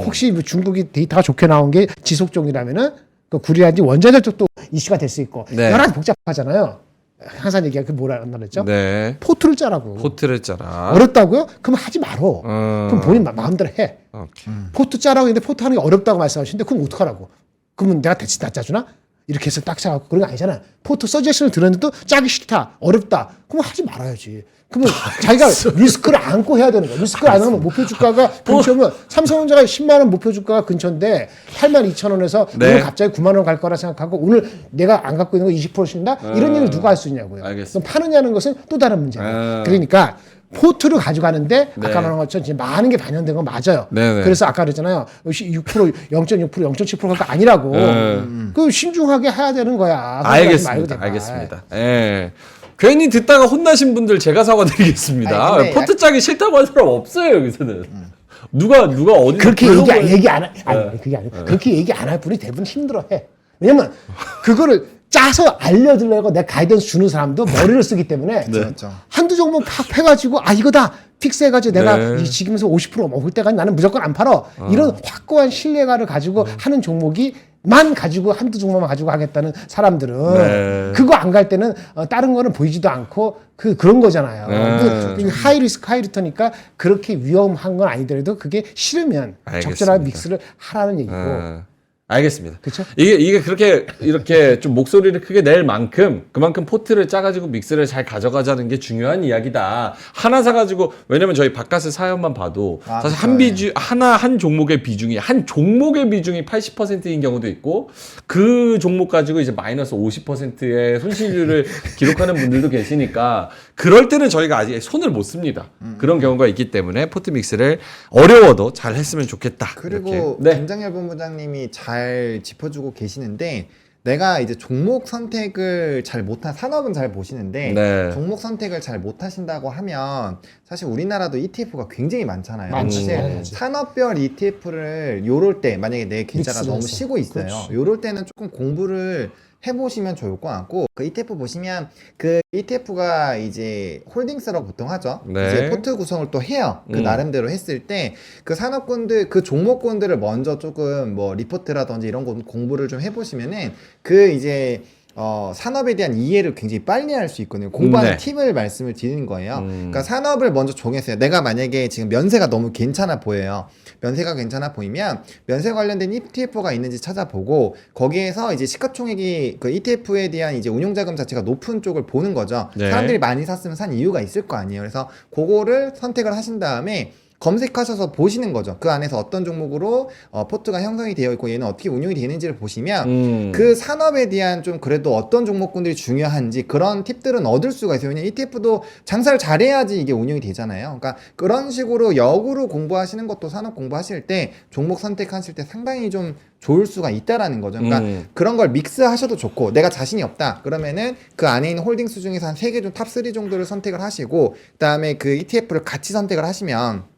혹시 뭐 중국이 데이터가 좋게 나온 게 지속적이라면은 그 구리라든지 원자재 쪽도 이슈가 될 수 있고 네. 여러 가지 복잡하잖아요. 항상 얘기한 그 뭐라 그랬죠? 네. 포트를 짜라고. 포트를 짜라. 어렵다고요? 그럼 하지 말어. 그럼 본인 마음대로 해. 오케이. 포트 짜라고 했는데 포트 하는 게 어렵다고 말씀하시는데 그럼 어떡하라고? 그러면 내가 대체 다 짜주나? 이렇게 해서 딱 짜갖고 그런 거 아니잖아. 포트 서제션을 들었는데도 짜기 싫다, 어렵다. 그럼 하지 말아야지. 그러면 자기가 리스크를 안고 해야 되는 거야. 리스크를 안 하면 목표 주가가 근처면 삼성전자가 10만 원 목표 주가가 근처인데 8만 2천 원에서 네. 오늘 갑자기 9만 원 갈 거라 생각하고 오늘 내가 안 갖고 있는 거 20% 쉰다? 이런 얘기를 누가 할 수 있냐고요. 알겠습니다. 그럼 파느냐는 것은 또 다른 문제예요. 그러니까 포트를 가져가는데 아까 말한 것처럼 지금 많은 게 반영된 건 맞아요. 네네. 그래서 아까 그랬잖아요. 6%, 0.6%, 0.7%가 아니라고. 그 신중하게 해야 되는 거야. 알겠습니다. 알겠습니다. 예. 괜히 듣다가 혼나신 분들 제가 사과드리겠습니다. 아니, 근데 포트 짜기 싫다고 한 사람 없어요 여기서는. 누가 어디 그렇게 얘기 안 해. 아니, 그게 아니고 그렇게 얘기 안 할 분이 대부분 힘들어해. 왜냐면 그거를 짜서 알려주려고 내 가이던스 주는 사람도 머리를 쓰기 때문에 그렇죠. 한두 종목 팍 패가지고 이거다 픽스해가지고 내가 네. 지금에서 50% 먹을 때까지 나는 무조건 안 팔어. 이런 확고한 신뢰감을 가지고 하는 종목이만 가지고 한두 종목만 가지고 하겠다는 사람들은 네. 그거 안 갈 때는 다른 거는 보이지도 않고 그런 거잖아요. 네. 하이 리스크 하이 리터니까 그렇게 위험한 건 아니더라도 그게 싫으면 알겠습니다. 적절한 믹스를 하라는 얘기고. 알겠습니다. 그쵸? 이게 그렇게 이렇게 좀 목소리를 크게 낼 만큼 그만큼 포트를 짜가지고 믹스를 잘 가져가자는 게 중요한 이야기다. 하나 사가지고 왜냐면 저희 바카스 사연만 봐도 사실 한 종목의 비중이 80%인 경우도 있고 그 종목 가지고 이제 마이너스 50%의 손실률을 기록하는 분들도 계시니까 그럴 때는 저희가 아직 손을 못 씁니다. 그런 경우가 있기 때문에 포트 믹스를 어려워도 잘 했으면 좋겠다. 그리고 이렇게. 네. 김장열 본부장님이 잘 짚어주고 계시는데 내가 이제 종목 선택을 잘 못한 산업은 잘 보시는데 네. 종목 선택을 잘 못하신다고 하면 사실 우리나라도 ETF가 굉장히 많잖아요. 많지. 사실 산업별 ETF를 요럴 때 만약에 내 계좌가 믹스를 너무 해서. 쉬고 있어요. 그렇지. 요럴 때는 조금 공부를 해보시면 좋을 것 같고, 그 ETF 보시면 그 ETF가 이제 홀딩스라고 보통 하죠. 네. 이제 포트 구성을 또 해요. 그 나름대로 했을 때 그 산업군들, 그 종목군들을 먼저 조금 뭐 리포트라든지 이런 거 공부를 좀 해보시면은 그 이제 산업에 대한 이해를 굉장히 빨리 할 수 있거든요. 공부하는 네. 팁을 말씀을 드리는 거예요. 그러니까 산업을 먼저 정했어요. 내가 만약에 지금 면세가 너무 괜찮아 보여요. 면세가 괜찮아 보이면 면세 관련된 ETF가 있는지 찾아보고 거기에서 이제 시가총액이 그 ETF에 대한 이제 운용자금 자체가 높은 쪽을 보는 거죠. 네. 사람들이 많이 샀으면 산 이유가 있을 거 아니에요. 그래서 그거를 선택을 하신 다음에 검색하셔서 보시는 거죠. 그 안에서 어떤 종목으로 포트가 형성이 되어 있고 얘는 어떻게 운용이 되는지를 보시면 그 산업에 대한 좀 그래도 어떤 종목군들이 중요한지 그런 팁들은 얻을 수가 있어요. 왜냐면 ETF도 장사를 잘해야지 이게 운용이 되잖아요. 그러니까 그런 식으로 역으로 공부하시는 것도 산업 공부하실 때 종목 선택하실 때 상당히 좀 좋을 수가 있다라는 거죠. 그러니까 그런 걸 믹스하셔도 좋고 내가 자신이 없다 그러면은 그 안에 있는 홀딩스 중에서 한 3개 중 탑3 정도를 선택을 하시고 그다음에 그 ETF를 같이 선택을 하시면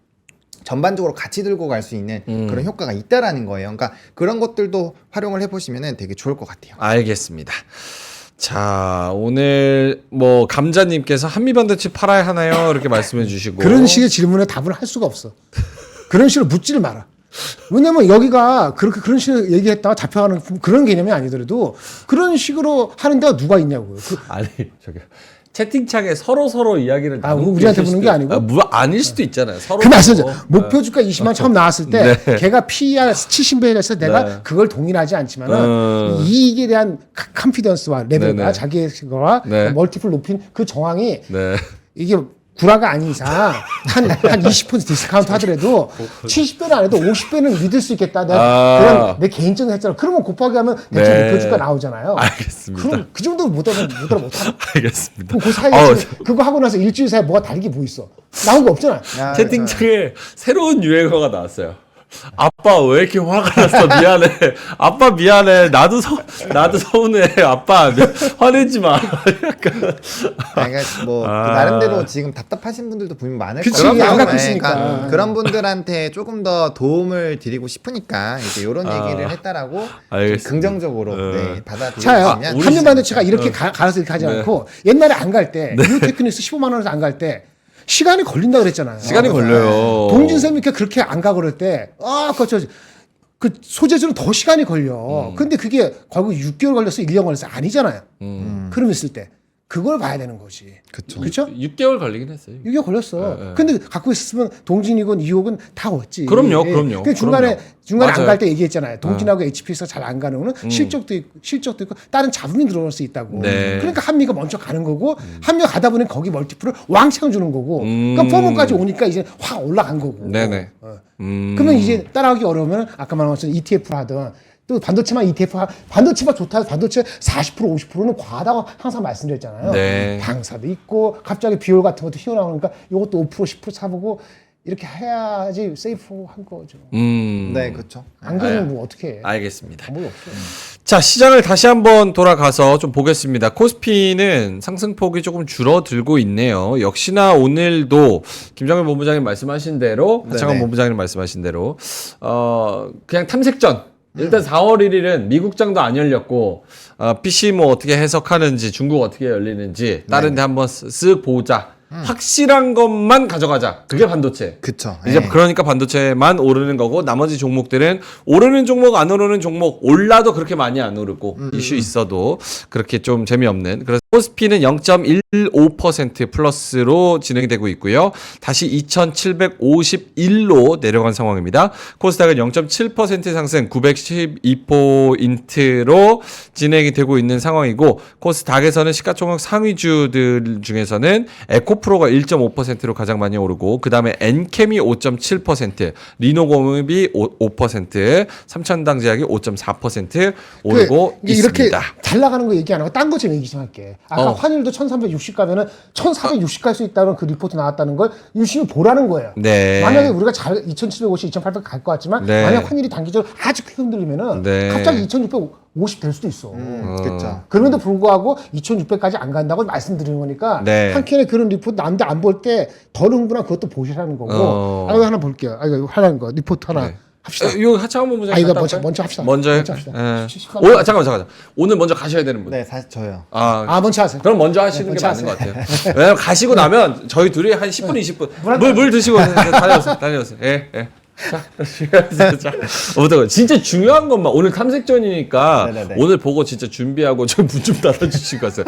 전반적으로 같이 들고 갈 수 있는 그런 효과가 있다라는 거예요. 그러니까 그런 것들도 활용을 해보시면 되게 좋을 것 같아요. 알겠습니다. 자, 오늘 뭐 감자님께서 한미반도체 팔아야 하나요? 이렇게 말씀해 주시고 그런 식의 질문에 답을 할 수가 없어. 그런 식으로 묻지를 마라. 왜냐면 여기가 그렇게 그런 식으로 얘기했다가 잡혀가는 그런 개념이 아니더라도 그런 식으로 하는 데가 누가 있냐고요. 아니 저기 채팅창에 서로 이야기를 나누고 우리한테 계실 보는 게 수도- 아니고? 아닐 수도 있잖아요. 서로 그 말씀이죠. 목표 주가 20만 처음 나왔을 때 네. 걔가 PER 70배에서 내가 네. 그걸 동일하지 않지만은 이익에 대한 컨피던스와 레벨과 네네. 자기의 거와 네. 멀티플 높인 그 정황이 네. 이게 구라가 아닌 이상 한 20% 디스카운트 하더라도 70배는 안 해도 50배는 믿을 수 있겠다. 내가 그냥 내 개인적인 했잖아. 그러면 곱하기 하면 대충 네. 목표 주가 나오잖아요. 알겠습니다. 그럼 그 정도는 못하면 못하면 알겠습니다. 그럼 그 사이에 어우, 지금 그거 하고 나서 일주일 사이에 뭐가 다른 게 뭐 있어? 나온 거 없잖아. 야, 채팅창에 새로운 유행어가 나왔어요. 아빠 왜 이렇게 화가 났어? 미안해. 아빠 미안해. 나도 서운해. 아빠 화내지 마. 약간 그러니까 뭐 그 나름대로 지금 답답하신 분들도 분명 많을 그치, 거예요. 안 갖고 네, 있으니까. 그러니까 그런 분들한테 조금 더 도움을 드리고 싶으니까 이제 이런 얘기를 했다라고 좀 알겠습니다. 긍정적으로 네, 자요. 받아들여주시면 우리 한면반도체가 이렇게 갈아서 이렇게 하지 네. 않고 옛날에 안 갈 때 뉴테크닉스 15만 원에서 안 갈 때 시간이 걸린다 그랬잖아요. 시간이 걸려요. 동진쌤이 그렇게 안 가 그럴 때 그 소재주는 더 시간이 걸려. 근데 그게 결국 6개월 걸렸어, 1년 걸렸어 아니잖아요. 그럼 있을 때 그걸 봐야 되는 거지. 그쵸. 그렇죠? 6개월 걸리긴 했어요. 6개월 걸렸어. 근데 갖고 있으면 동진이건 이옥은 다 왔지. 그럼요. 근데 중간에 안 맞아요. 갈 때 얘기했잖아요. 동진하고 HP에서 잘 안 가는 거는 실적도 있고 다른 자금이 들어올 수 있다고. 네. 그러니까 한미가 먼저 가는 거고 한미가 가다 보니 거기 멀티플을 왕창 주는 거고. 그러니까 포모까지 오니까 이제 확 올라간 거고. 네네. 그러면 이제 따라가기 어려우면 아까 말한 것처럼 ETF 하든 또 반도체만 ETF 반도체만 좋다 해서 반도체 40% 50%는 과하다고 항상 말씀드렸잖아요. 네. 방사도 있고 갑자기 비올 같은 것도 튀어나오니까 이것도 5% 10% 사보고 이렇게 해야지 세이프한 거죠. 네, 그렇죠. 안 그러면 뭐 어떻게 해? 알겠습니다. 뭐 없어. 자, 시장을 다시 한번 돌아가서 좀 보겠습니다. 코스피는 상승폭이 조금 줄어들고 있네요. 역시나 오늘도 김정일 본부장님 말씀하신 대로, 하창원 네네. 본부장님 말씀하신 대로, 그냥 탐색전. 일단 4월 1일은 미국장도 안 열렸고, PC 뭐 어떻게 해석하는지, 중국 어떻게 열리는지, 다른 데 한번 쓱 보자. 확실한 것만 가져가자. 그게 반도체. 그쵸. 이제 네. 그러니까 반도체만 오르는 거고 나머지 종목들은 오르는 종목 안 오르는 종목 올라도 그렇게 많이 안 오르고 이슈 있어도 그렇게 좀 재미없는. 그래서 코스피는 0.15% 플러스로 진행이 되고 있고요. 다시 2,751로 내려간 상황입니다. 코스닥은 0.7% 상승 912포인트로 진행이 되고 있는 상황이고 코스닥에서는 시가총액 상위주들 중에서는 에코프로가 1.5%로 가장 많이 오르고 그 다음에 엔캠이 5.7%, 리노공업이 5%, 삼천당제약이 5.4% 오르고 이게 있습니다. 이렇게 잘 나가는 거 얘기 안 하고 딴 거 좀 얘기 좀 할게. 아까 환율도 1360 가면은 1460 갈 수 있다는 그 리포트 나왔다는 걸 유심히 보라는 거예요. 네. 만약에 우리가 잘 2750, 2800 갈 것 같지만 네. 만약 환율이 단기적으로 아주 크게 흔들리면은 네. 갑자기 2650 될 수도 있어. 그렇죠. 그럼에도 불구하고 2600까지 안 간다고 말씀드리는 거니까 네. 한 캔에 그런 리포트 남들 안 볼 때 덜 흥분한 그것도 보시라는 거고. 이거 하나 볼게요. 이거 하나는 거 리포트 하나. 네. 합시다. 이거 하차 한번 보자. 이거 먼저 합시다. 먼저 먼저 합시다. 예. 오늘 잠깐만. 오늘 먼저 가셔야 되는 분. 네, 사실 저요. 먼저 하세요. 그럼 먼저 하시는 게 맞는 것 같아요. 왜냐면 가시고 나면 저희 둘이 한 10분, 20분 물 드시고 다녀오세요. 예. 자, 어떡해. 진짜 중요한 것만 오늘 탐색전이니까 네네네. 오늘 보고 진짜 준비하고 좀 문 좀 닫아주시고 가세요.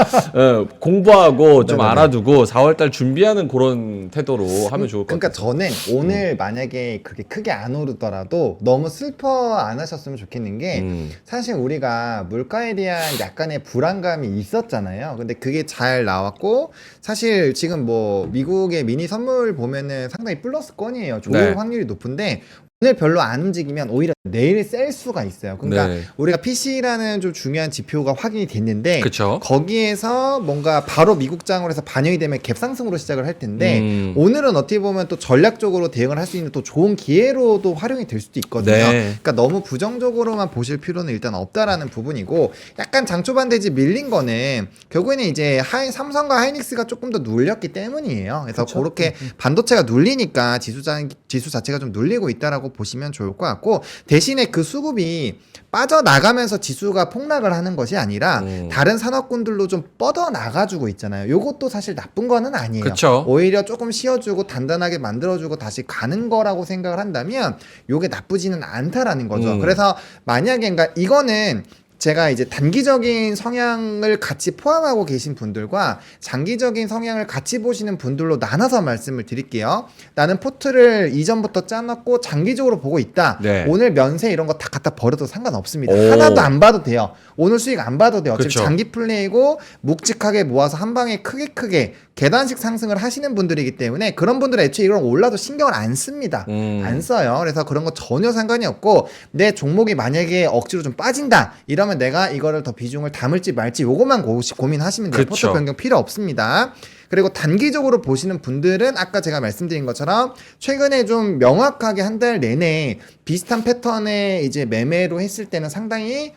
공부하고 좀 네네네. 알아두고 4월달 준비하는 그런 태도로 하면 좋을 것 그러니까 같아요. 저는 오늘 만약에 그게 크게 안 오르더라도 너무 슬퍼 안 하셨으면 좋겠는 게 사실 우리가 물가에 대한 약간의 불안감이 있었잖아요. 근데 그게 잘 나왔고 사실 지금 뭐 미국의 미니 선물 보면은 상당히 플러스권이에요. 좋을 네. 확률이 높은데 오늘 별로 안 움직이면 오히려 내일 셀 수가 있어요. 그러니까 네. 우리가 PC라는 좀 중요한 지표가 확인이 됐는데 그쵸. 거기에서 뭔가 바로 미국장으로 해서 반영이 되면 갭상승으로 시작을 할 텐데 오늘은 어떻게 보면 또 전략적으로 대응을 할 수 있는 또 좋은 기회로도 활용이 될 수도 있거든요. 네. 그러니까 너무 부정적으로만 보실 필요는 일단 없다라는 부분이고 약간 장초반 대지 밀린 거는 결국에는 이제 삼성과 하이닉스가 조금 더 눌렸기 때문이에요. 그래서 그렇게 반도체가 눌리니까 지수 자체가 좀 눌리고 있다라고 보시면 좋을 것 같고 대신에 그 수급이 빠져나가면서 지수가 폭락을 하는 것이 아니라 다른 산업군들로 좀 뻗어나가주고 있잖아요. 요것도 사실 나쁜 거는 아니에요. 그쵸. 오히려 조금 쉬어주고 단단하게 만들어주고 다시 가는 거라고 생각을 한다면 요게 나쁘지는 않다라는 거죠. 그래서 만약에 그러니까 이거는 제가 이제 단기적인 성향을 같이 포함하고 계신 분들과 장기적인 성향을 같이 보시는 분들로 나눠서 말씀을 드릴게요. 나는 포트를 이전부터 짜놨고 장기적으로 보고 있다. 네. 오늘 면세 이런 거 다 갖다 버려도 상관없습니다. 오. 하나도 안 봐도 돼요. 오늘 수익 안 봐도 돼요. 어차피 그쵸. 장기 플레이고 묵직하게 모아서 한 방에 크게 계단식 상승을 하시는 분들이기 때문에 그런 분들은 애초에 이런 올라도 신경을 안 씁니다. 안 써요. 그래서 그런 거 전혀 상관이 없고 내 종목이 만약에 억지로 좀 빠진다 이러면 내가 이거를 더 비중을 담을지 말지 요것만 고민하시면 돼요. 그쵸. 포트 변경 필요 없습니다. 그리고 단기적으로 보시는 분들은 아까 제가 말씀드린 것처럼 최근에 좀 명확하게 한 달 내내 비슷한 패턴의 이제 매매로 했을 때는 상당히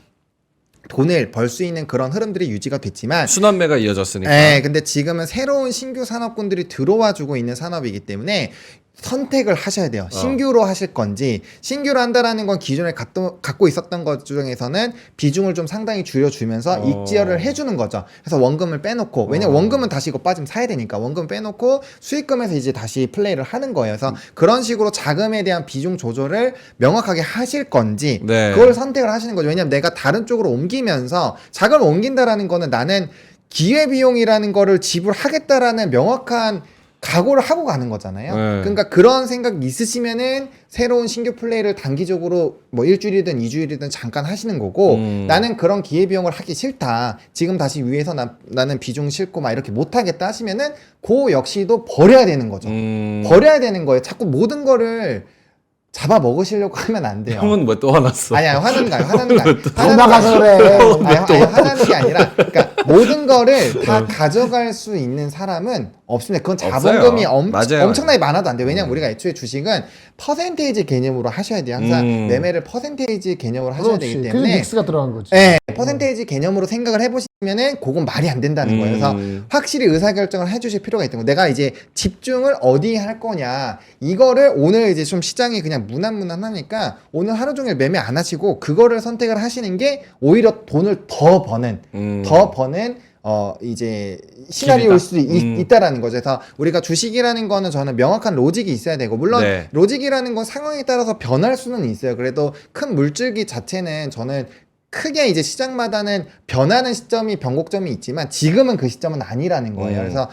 돈을 벌 수 있는 그런 흐름들이 유지가 됐지만 순환매가 이어졌으니까. 네, 근데 지금은 새로운 신규 산업군들이 들어와 주고 있는 산업이기 때문에 선택을 하셔야 돼요. 신규로 하실 건지 신규로 한다라는 건 기존에 갖고 있었던 것 중에서는 비중을 좀 상당히 줄여주면서 익지어를 해주는 거죠. 그래서 원금을 빼놓고 왜냐면 원금은 다시 이거 빠지면 사야 되니까 원금 빼놓고 수익금에서 이제 다시 플레이를 하는 거예요. 그래서 그런 식으로 자금에 대한 비중 조절을 명확하게 하실 건지 네. 그걸 선택을 하시는 거죠. 왜냐면 내가 다른 쪽으로 옮기면서 자금을 옮긴다라는 거는 나는 기회비용이라는 거를 지불하겠다라는 명확한 각오를 하고 가는 거잖아요. 네. 그러니까 그런 생각이 있으시면은 새로운 신규 플레이를 단기적으로 뭐 일주일이든 이주일이든 잠깐 하시는 거고 나는 그런 기회비용을 하기 싫다. 지금 다시 위에서 나는 비중 싫고 막 이렇게 못하겠다 하시면은 그 역시도 버려야 되는 거죠. 버려야 되는 거예요. 자꾸 모든 거를 잡아 먹으시려고 하면 안 돼요. 형은 뭐 또 화났어? 아니 화나는 거 아니야. 화나는 거 아니야. 도망가서 그래. 아니, 화나는 게 아니라 그러니까 모든 거를 다 가져갈 수 있는 사람은 없습니다. 그건 자본금이 맞아요. 엄청나게 많아도 안 돼요. 왜냐면 우리가 애초에 주식은 퍼센테이지 개념으로 하셔야 돼요. 항상 매매를 퍼센테이지 개념으로 하셔야 되기 그래서 때문에 믹스가 들어간 거지. 네, 퍼센테이지 개념으로 생각을 해보시면은 그건 말이 안 된다는 거예요. 그래서 확실히 의사결정을 해주실 필요가 있던 거. 내가 이제 집중을 어디에 할 거냐. 이거를 오늘 이제 좀 시장이 그냥 무난무난하니까 오늘 하루 종일 매매 안 하시고 그거를 선택을 하시는 게 오히려 돈을 더 버는 이제 시나리오일 수도 있다라는 거죠. 그래서 우리가 주식이라는 거는 저는 명확한 로직이 있어야 되고 물론 네. 로직이라는 건 상황에 따라서 변할 수는 있어요. 그래도 큰 물줄기 자체는 저는 크게 이제 시장마다는 변하는 시점이 변곡점이 있지만 지금은 그 시점은 아니라는 거예요. 그래서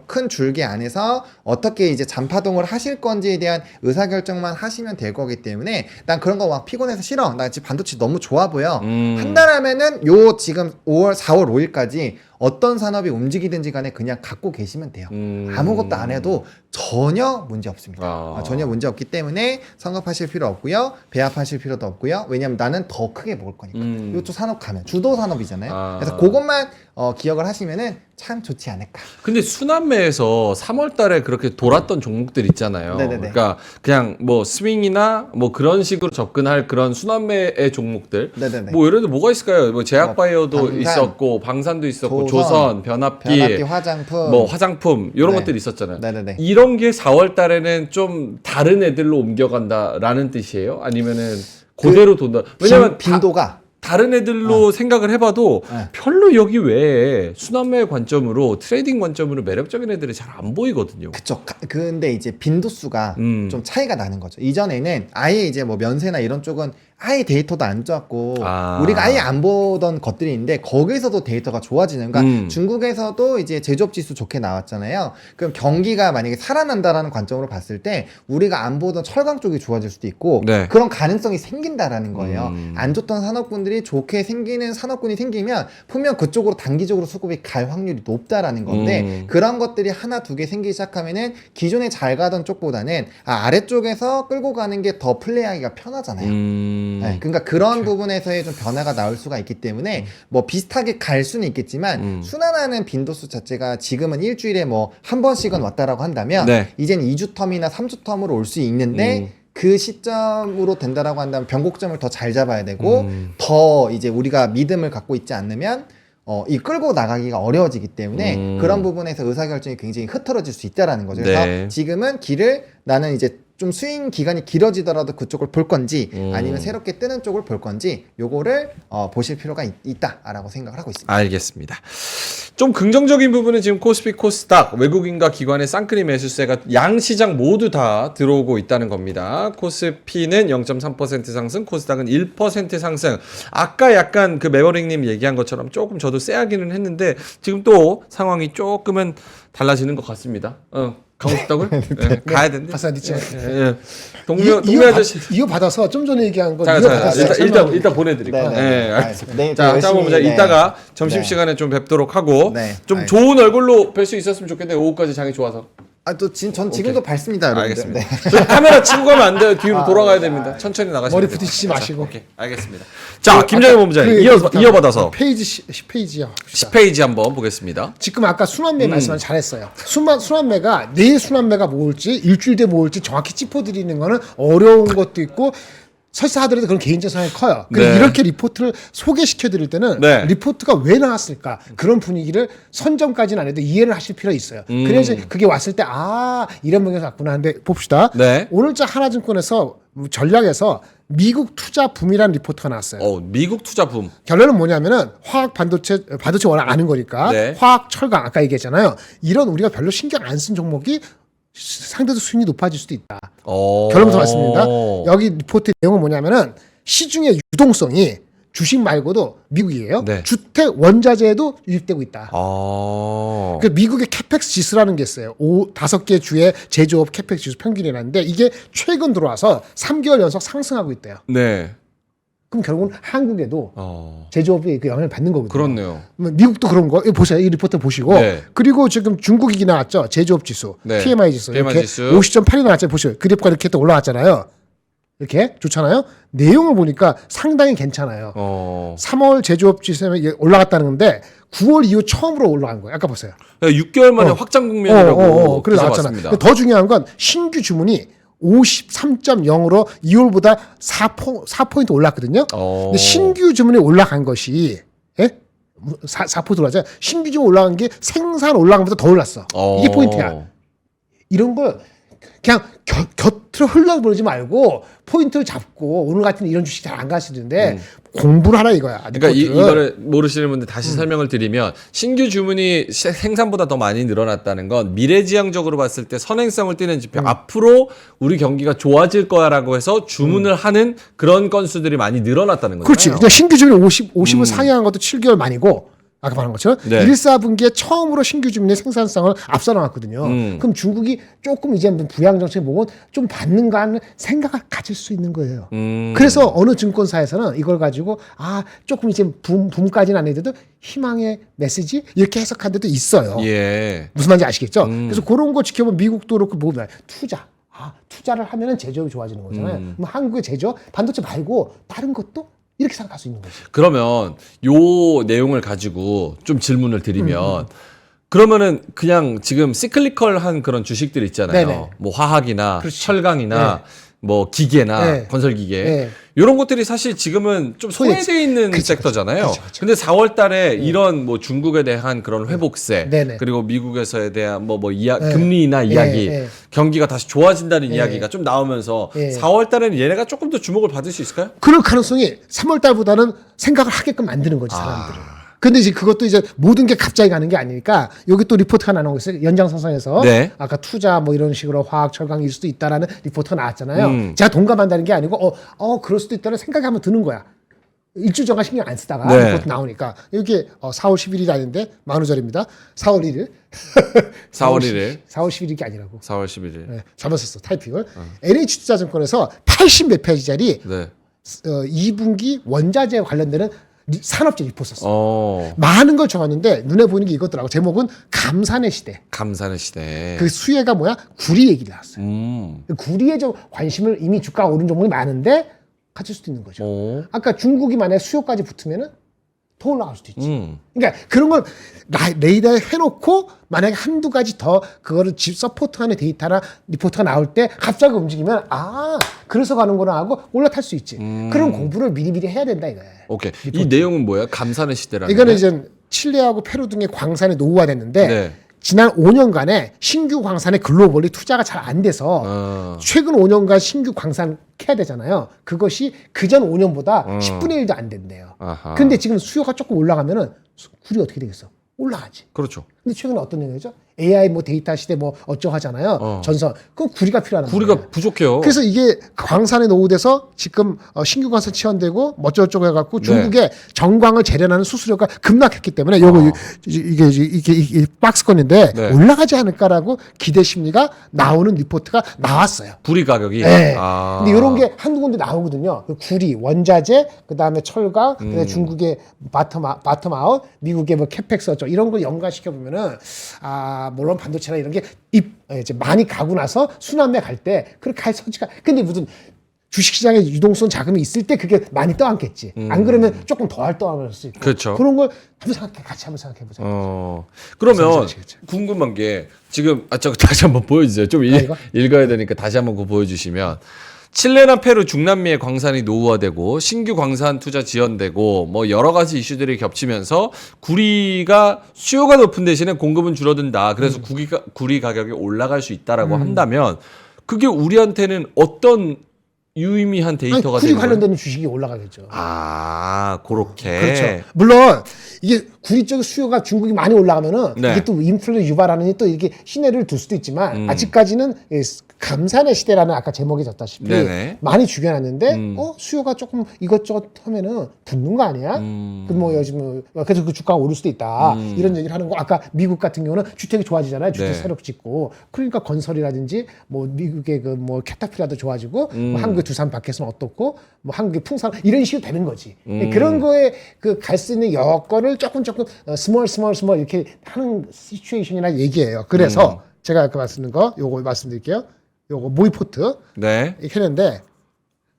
큰 줄기 안에서 어떻게 이제 잔파동을 하실 건지에 대한 의사결정만 하시면 될 거기 때문에 난 그런 거 막 피곤해서 싫어. 나 지금 반도체 너무 좋아 보여. 한 달 하면은 요 지금 4월 5일까지 어떤 산업이 움직이든지 간에 그냥 갖고 계시면 돼요. 아무것도 안 해도 전혀 문제 없습니다. 전혀 문제 없기 때문에 성급하실 필요 없고요. 배합하실 필요도 없고요. 왜냐면 나는 더 크게 먹을 거니까. 이것도 산업 가면 주도 산업이잖아요. 그래서 그것만 기억을 하시면은 참 좋지 않을까. 근데 수남매에서 3월 달에 그렇게 돌았던 종목들 있잖아요. 네네네. 그러니까 그냥 뭐 스윙이나 뭐 그런 식으로 접근할 그런 수남매의 종목들. 네네네. 뭐 예를 들어 뭐가 있을까요? 뭐 제약바이오도 방산, 있었고 방산도 있었고 조선, 조선, 변압기, 변압기 화장품, 뭐 화장품 이런 네. 것들이 있었잖아요. 네네네. 이런 게 4월 달에는 좀 다른 애들로 옮겨간다라는 뜻이에요? 아니면은 그대로 돈다. 왜냐면 빈도가 다른 애들로 생각을 해봐도 네. 별로 여기 외에 수남매 관점으로 트레이딩 관점으로 매력적인 애들이 잘 안 보이거든요. 그쵸. 근데 이제 빈도수가 음. 좀 차이가 나는 거죠. 이전에는 아예 이제 뭐 면세나 이런 쪽은 아예 데이터도 안 좋았고 우리가 아예 안 보던 것들이 있는데 거기서도 데이터가 좋아지는. 그러니까 중국에서도 이제 제조업 지수 좋게 나왔잖아요. 그럼 경기가 만약에 살아난다라는 관점으로 봤을 때 우리가 안 보던 철강 쪽이 좋아질 수도 있고 네. 그런 가능성이 생긴다라는 거예요. 안 좋던 산업군들이 좋게 생기는 산업군이 생기면 분명 그쪽으로 단기적으로 수급이 갈 확률이 높다라는 건데 그런 것들이 하나 두 개 생기기 시작하면은 기존에 잘 가던 쪽보다는 아래쪽에서 끌고 가는 게 더 플레이하기가 편하잖아요. 네, 그러니까 그런 부분에서의 좀 변화가 나올 수가 있기 때문에 뭐 비슷하게 갈 수는 있겠지만 순환하는 빈도수 자체가 지금은 일주일에 뭐 한 번씩은 왔다라고 한다면 네. 이제는 2주 텀이나 3주 텀으로 올 수 있는데 그 시점으로 된다라고 한다면 변곡점을 더 잘 잡아야 되고 더 이제 우리가 믿음을 갖고 있지 않으면 이 끌고 나가기가 어려워지기 때문에 그런 부분에서 의사결정이 굉장히 흐트러질 수 있다라는 거죠. 그래서 네. 지금은 길을 나는 이제 좀 스윙 기간이 길어지더라도 그쪽을 볼 건지 아니면 새롭게 뜨는 쪽을 볼 건지 요거를 보실 필요가 있다라고 생각을 하고 있습니다. 알겠습니다. 좀 긍정적인 부분은 지금 코스피 코스닥 외국인과 기관의 쌍끌이 매수세가 양 시장 모두 다 들어오고 있다는 겁니다. 코스피는 0.3% 상승, 코스닥은 1% 상승. 아까 약간 그 매버릭님 얘기한 것처럼 조금 저도 쎄하기는 했는데 지금 또 상황이 조금은 달라지는 것 같습니다. 가고 싶다고요? 네, 가야 된대. 가서 늦지 동네 아저씨. 이거 받아서 좀 전에 얘기한 거 자, 이거 받았어요. 일단 보내드릴게요. 네네. 네, 알겠습니다. 네, 자, 열심히, 한번 보자. 네. 이따가 점심 네. 시간에 좀 뵙도록 하고 네, 좀 알겠습니다. 좋은 얼굴로 뵐 수 있었으면 좋겠네요. 오후까지 장이 좋아서. 전 지금도 밝습니다, 여러분들. 알겠습니다. 네. 저 카메라 치고 가면 안 돼요. 뒤로 돌아가야 됩니다. 천천히 나가시면 머리 돼요. 부딪히지 마시고. 오케이, 알겠습니다. 자, 김정일 본부장님 이어받아서 페이지 10페이지요. 10페이지 한번 보겠습니다. 지금 아까 순환매 말씀을 잘했어요. 순환매가 내일 순환매가 모을지 일주일 뒤에 모을지 정확히 짚어드리는 거는 어려운 것도 있고 설사 하더라도 그런 개인적 성향이 커요. 그래서 네. 이렇게 리포트를 소개시켜드릴 때는 네. 리포트가 왜 나왔을까 그런 분위기를 선점까지는 안 해도 이해를 하실 필요가 있어요. 그래서 그게 왔을 때 이런 방향에서 왔구나 하는데 봅시다. 네. 오늘자 하나증권에서 전략에서 미국 투자 붐이라는 리포트가 나왔어요. 미국 투자 붐. 결론은 뭐냐면은 화학 반도체 워낙 아는 거니까 네. 화학 철강 아까 얘기했잖아요. 이런 우리가 별로 신경 안 쓴 종목이 상대적 수익이 높아질 수도 있다. 결론부터 말씀드립니다. 여기 리포트 내용은 뭐냐면은 시중의 유동성이 주식 말고도 미국이에요. 네. 주택 원자재에도 유입되고 있다. 아. 그 미국의 캐펙스 지수라는 게 있어요. 5개 주의 제조업 캐펙스 지수 평균이라는데 이게 최근 들어와서 3개월 연속 상승하고 있대요. 네. 그럼 결국은 한국에도 제조업이 그 영향을 받는 거거든요. 그렇네요. 미국도 그런 거 이거 보세요. 이 리포트 보시고 네. 그리고 지금 중국이 나왔죠. 제조업 지수, 네. PMI 지수 PMI 이렇게 지수. 50.8이 나왔죠. 보시죠. 그래프가 이렇게 또 올라왔잖아요. 이렇게 좋잖아요. 내용을 보니까 상당히 괜찮아요. 3월 제조업 지수에 올라갔다는 건데 9월 이후 처음으로 올라간 거예요. 아까 보세요. 6개월 만에 확장 국면이라고 그래 나왔잖아요. 더 중요한 건 신규 주문이 53.0으로 2월보다 4포인트 올랐거든요. 근데 신규 주문이 올라간 것이 4포인트 올랐잖아요. 신규 주문 올라간 게 생산 올라간 것보다 더 올랐어. 이게 포인트야. 이런 걸 그냥 곁으로 흘러보내지 말고 포인트를 잡고 오늘 같은 이런 주식 잘 안 가시는데 공부를 하라 이거야. 그러니까 이거를 모르시는 분들 다시 설명을 드리면 신규 주문이 생산보다 더 많이 늘어났다는 건 미래지향적으로 봤을 때 선행성을 띠는 지표 앞으로 우리 경기가 좋아질 거야라고 해서 주문을 하는 그런 건수들이 많이 늘어났다는 거잖아요. 그렇지. 그러니까 신규 주문이 50을 상회한 것도 7개월 만이고 아까 말한 것처럼 네. 1사분기에 처음으로 신규 주문의 생산성을 앞서 나갔거든요. 그럼 중국이 조금 이제 부양 정책 보고 좀 받는가 하는 생각을 가질 수 있는 거예요. 그래서 어느 증권사에서는 이걸 가지고 조금 이제 붐까지는 안 해도 희망의 메시지 이렇게 해석한 데도 있어요. 예. 무슨 말인지 아시겠죠? 그래서 그런 거 지켜보면 미국도 그렇고 보면 투자를 하면은 제조업이 좋아지는 거잖아요. 그럼 한국의 제조업 반도체 말고 다른 것도 이렇게 생각할 수 있는 거죠. 그러면 요 내용을 가지고 좀 질문을 드리면 그러면은 그냥 지금 시클리컬한 그런 주식들 있잖아요. 네네. 뭐 화학이나 그렇지. 철강이나 네. 뭐 기계나 네. 건설 기계 네. 이런 것들이 사실 지금은 좀 소외되어 있는 그쵸, 섹터잖아요. 그쵸, 그쵸. 근데 4월 달에 이런 뭐 중국에 대한 그런 회복세 네네. 그리고 미국에서에 대한 뭐 네. 금리 인하 이야기 네. 경기가 다시 좋아진다는 네. 이야기가 좀 나오면서 네. 4월 달에는 얘네가 조금 더 주목을 받을 수 있을까요? 그럴 가능성이 3월 달보다는 생각을 하게끔 만드는 거지 사람들은. 근데 이제 그것도 이제 모든 게 갑자기 가는 게 아니니까 여기 또 리포트가 나온 거 있어요. 연장선상에서 네. 아까 투자 뭐 이런 식으로 화학 철강일 수도 있다라는 리포트가 나왔잖아요. 제가 동감한다는 게 아니고 그럴 수도 있다는 생각이 한번 드는 거야. 일주 전간 신경 안 쓰다가 네. 리포트 나오니까 여기 4월 10일이 아닌데 만우절입니다. 4월 1일. 4월 1일. 4월 10일이 아니라고. 4월 11일. 네, 잘못 썼어 타이핑을. NH투자증권에서 80 몇 페이지짜리 네. 2분기 원자재 관련되는 산업재 리포트 썼어. 많은 걸 적었는데 눈에 보이는 게 이것더라고. 제목은 감산의 시대. 감사는 시대. 그 수혜가 뭐야? 구리 얘기를 나왔어요. 음. 구리에 좀 관심을 이미 주가가 오른 종목이 많은데 가질 수도 있는 거죠. 오. 아까 중국이 만약에 수요까지 붙으면은 더 올라갈 수도 있지. 음. 그러니까 그런 걸 레이더에 해놓고 만약에 한두 가지 더 그거를 서포트하는 데이터나 리포트가 나올 때 갑자기 움직이면 그래서 가는구나 하고 올라탈 수 있지. 그런 공부를 미리미리 해야 된다 이거야. 오케이. 이 내용은 뭐예요? 감사는 시대라는 이거는 게? 이제 칠레하고 페루 등의 광산이 노후화됐는데 네. 지난 5년간에 신규 광산에 글로벌리 투자가 잘 안 돼서 최근 5년간 신규 광산 캐야 되잖아요. 그것이 그전 5년보다 10분의 1도 안 된대요. 아하. 근데 지금 수요가 조금 올라가면은 굴이 어떻게 되겠어? 올라가지. 그렇죠. 근데 최근에 어떤 얘기죠? AI 뭐 데이터 시대 뭐 어쩌고 하잖아요. 전선. 그건 구리가 필요하는 구리가 거예요. 부족해요. 그래서 이게 광산에 노후돼서 지금 신규 광산 치환되고 어쩌고저쩌고 해갖고 중국의 정광을 재련하는 수수료가 급락했기 때문에 요거 이게 박스권인데 네. 올라가지 않을까라고 기대 심리가 나오는 리포트가 나왔어요. 구리 가격이. 네. 아. 근데 이런 게 한두 군데 나오거든요. 그 구리, 원자재, 그 다음에 철강, 그다음에 중국의 바텀 아웃, 미국의 뭐 캐펙스 어쩌고 이런 걸 연관시켜 보면은 물론 반도체나 이런 게 이제 많이 가고 나서 순환매 갈 때 그렇게 할 처지가. 근데 무슨 주식시장에 유동성 자금이 있을 때 그게 많이 떠안겠지. 안 그러면 조금 더 떠안을 수 있고. 그렇죠. 그런 걸 같이 한번 생각해 보자. 그러면 말씀하시겠죠. 궁금한 게 지금 저거 다시 한번 보여주세요. 좀 이거? 읽어야 되니까 다시 한번 그거 보여주시면 칠레나 페루, 중남미의 광산이 노후화되고 신규 광산 투자 지연되고 뭐 여러 가지 이슈들이 겹치면서 구리가 수요가 높은 대신에 공급은 줄어든다. 그래서 구리 가격이 올라갈 수 있다라고 한다면 그게 우리한테는 어떤 유의미한 데이터가 구리 되는 거예요? 관련되는 주식이 올라가겠죠. 그렇게. 그렇죠. 물론 이게 구리 쪽 수요가 중국이 많이 올라가면은 네. 이게 또 인플레 유발하는 또 이게 신뢰를 둘 수도 있지만 아직까지는 감산의 시대라는 아까 제목이 졌다시피 네네. 많이 죽여놨는데 수요가 조금 이것저것 하면은 붙는 거 아니야? 뭐 요즘 그래서 그 주가가 오를 수도 있다 이런 얘기를 하는 거. 아까 미국 같은 경우는 주택이 좋아지잖아요. 주택 네. 새로 짓고 그러니까 건설이라든지 뭐 미국의 그 뭐 캐터필라도 좋아지고 뭐 한국의 두산 밖에서는 어떻고 뭐 한국의 풍산 이런 식으로 되는 거지. 그런 거에 그 갈 수 있는 여건을 조금 스몰 이렇게 하는 시츄에이션이나 얘기예요. 그래서 제가 아까 말씀드린 거 요거 말씀드릴게요. 요거 모이포트 네. 이렇게 했는데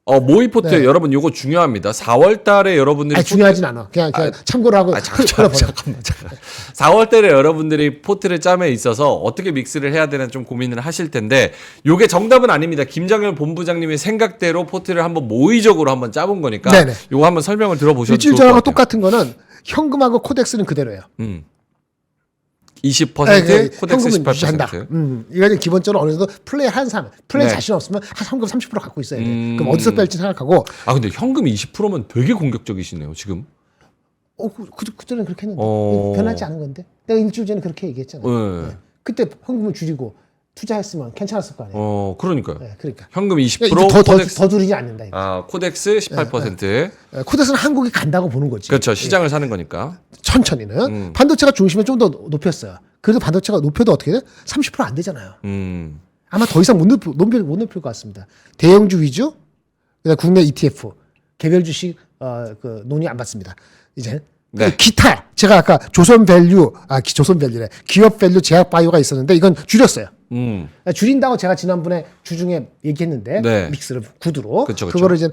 모이포트 네. 여러분 요거 중요합니다. 4월 달에 여러분들이 중요하진 않아. 그냥 참고로 하고 잠깐만. 4월 달에 여러분들이 포트를 짬에 있어서 어떻게 믹스를 해야 되나 좀 고민을 하실 텐데 요게 정답은 아닙니다. 김장현 본부장님의 생각대로 포트를 한번 모의적으로 한번 짜본 거니까 네네. 요거 한번 설명을 들어보셔도 일주일 좋을 것 전하고 같아요. 똑같은 거는 현금하고 코덱스는 그대로예요. 20% 코덱스 현금은 18%. 유지한다. 이거는 기본적으로 어느 정도 플레이한 사람, 플레이 네. 자신 없으면 한 현금 30% 갖고 있어야 돼. 그럼 어디서 뺄지 생각하고. 근데 현금 20%면 되게 공격적이시네요, 지금. 그때는 그렇게 했는데 변하지 않은 건데. 내가 일주일 전에 그렇게 얘기했잖아. 네. 그때 현금을 줄이고 투자했으면 괜찮았을 거 아니에요. 그러니까요. 네, 그러니까. 현금 20% 이거 코덱스 더 줄이지 않는다. 이거. 코덱스 18%. 코덱스는 한국이 간다고 보는 거지. 그렇죠. 시장을 사는 거니까. 천천히는 반도체가 중심을 좀 더 높였어요. 그래도 반도체가 높여도 어떻게 돼? 30%안 되잖아요. 아마 더 이상 못 높일 것 같습니다. 대형주 위주, 그다음 국내 ETF, 개별 주식 그 논의 안 받습니다. 이제 네. 기타 제가 아까 조선밸류래 기업밸류 제약바이오가 있었는데 이건 줄였어요. 줄인다고 제가 지난번에 주중에 얘기했는데 네. 믹스를 구두로 그쵸. 그거를 이제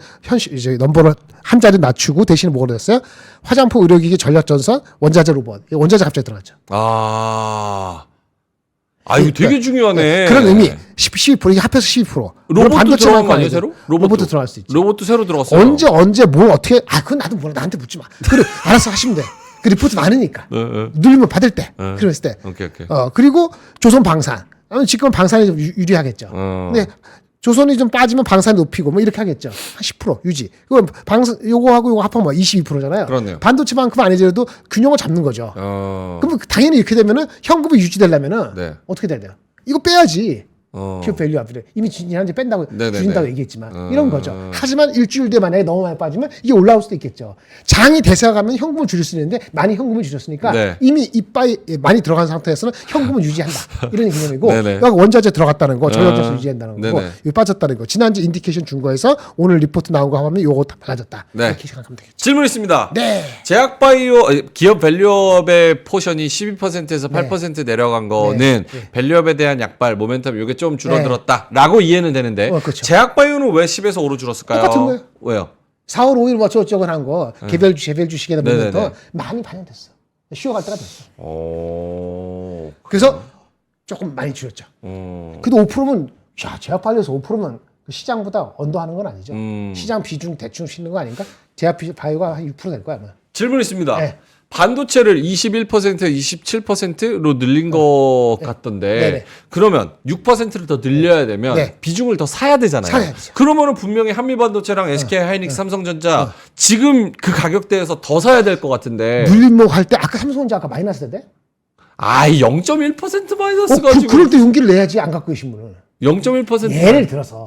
넘버를 한 자리 낮추고 대신에 뭐가 됐어요? 화장품, 의료기기, 전략전선, 원자재 로봇. 원자재 갑자기 들어갔죠. 이거 되게 중요하네. 그런 의미 12% 이게 합해서 12%. 로봇도 들어간 거 아니에요, 새로? 로봇도 들어갈 수 있지. 로봇도 새로 들어갔어요. 언제 뭘 어떻게 그건 나도 몰라. 나한테 묻지 마. 그래 알아서 하시면 돼. 그 리포트 많으니까. 누르면 받을 때. 그랬을 때. 오케이. 그리고 조선 방산. 지금 방산이 좀 유리하겠죠. 근데 조선이 좀 빠지면 방산이 높이고 뭐 이렇게 하겠죠. 한 10% 유지. 그럼 방산 요거하고 요거 합하면 22%잖아요. 그렇네요. 반도체만큼 아니더라도 균형을 잡는 거죠. 그럼 당연히 이렇게 되면은 현금이 유지되려면은 네. 어떻게 돼야 돼요? 이거 빼야지. 기업 밸류 앞에 이미 지난주에 뺀다고 네네네. 줄인다고 얘기했지만 이런 거죠. 하지만 일주일 뒤에 만약에 너무 많이 빠지면 이게 올라올 수도 있겠죠. 장이 대세가면 현금을 줄일 수 있는데 많이 현금을 줄였으니까 네. 이미 이빠이 많이 들어간 상태에서는 현금을 유지한다 이런 개념이고 네네. 여기 원자재 들어갔다는 거, 전력자수 유지한다는 거고 네네. 이거 빠졌다는 거. 지난주 인디케이션 준 거에서 오늘 리포트 나온 거 하면 요거 다 달라졌다. 네. 이렇게 생각하면 되겠죠. 질문 있습니다. 네. 제약바이오 기업 밸류업의 포션이 12%에서 8% 내려간 거는 네. 밸류업에 대한 약발 모멘텀 이게 좀 줄어들었다라고 이해는 되는데 그렇죠. 제약바이오는 왜 10에서 5로 줄었을까요? 똑같은 거예요. 왜요? 4월 5일 뭐 어쩌고저쩌고 한 거 개별 주식에다 네네네. 보면 많이 반영됐어. 쉬어갈 때가 됐어. 오. 그래서 조금 많이 줄였죠. 그래도 5%면 제약 바이오에서 5%면 시장보다 언더하는 건 아니죠. 시장 비중 대충 싣는 거 아닌가? 제약 바이오가 한 6%될 거야 아마. 질문 있습니다. 네. 반도체를 21%, 27%로 늘린 것 같던데 네네. 그러면 6%를 더 늘려야 되면 네. 비중을 더 사야 되잖아요. 사야죠. 그러면은 분명히 한미반도체랑 SK 하이닉스, 삼성전자 지금 그 가격대에서 더 사야 될 것 같은데 물림목 할 때 아까 삼성전자 아까 마이너스인데? 0.1% 마이너스 가지고 그럴 때 용기를 내야지 안 갖고 계신 분은. 0.1% 예를 들어서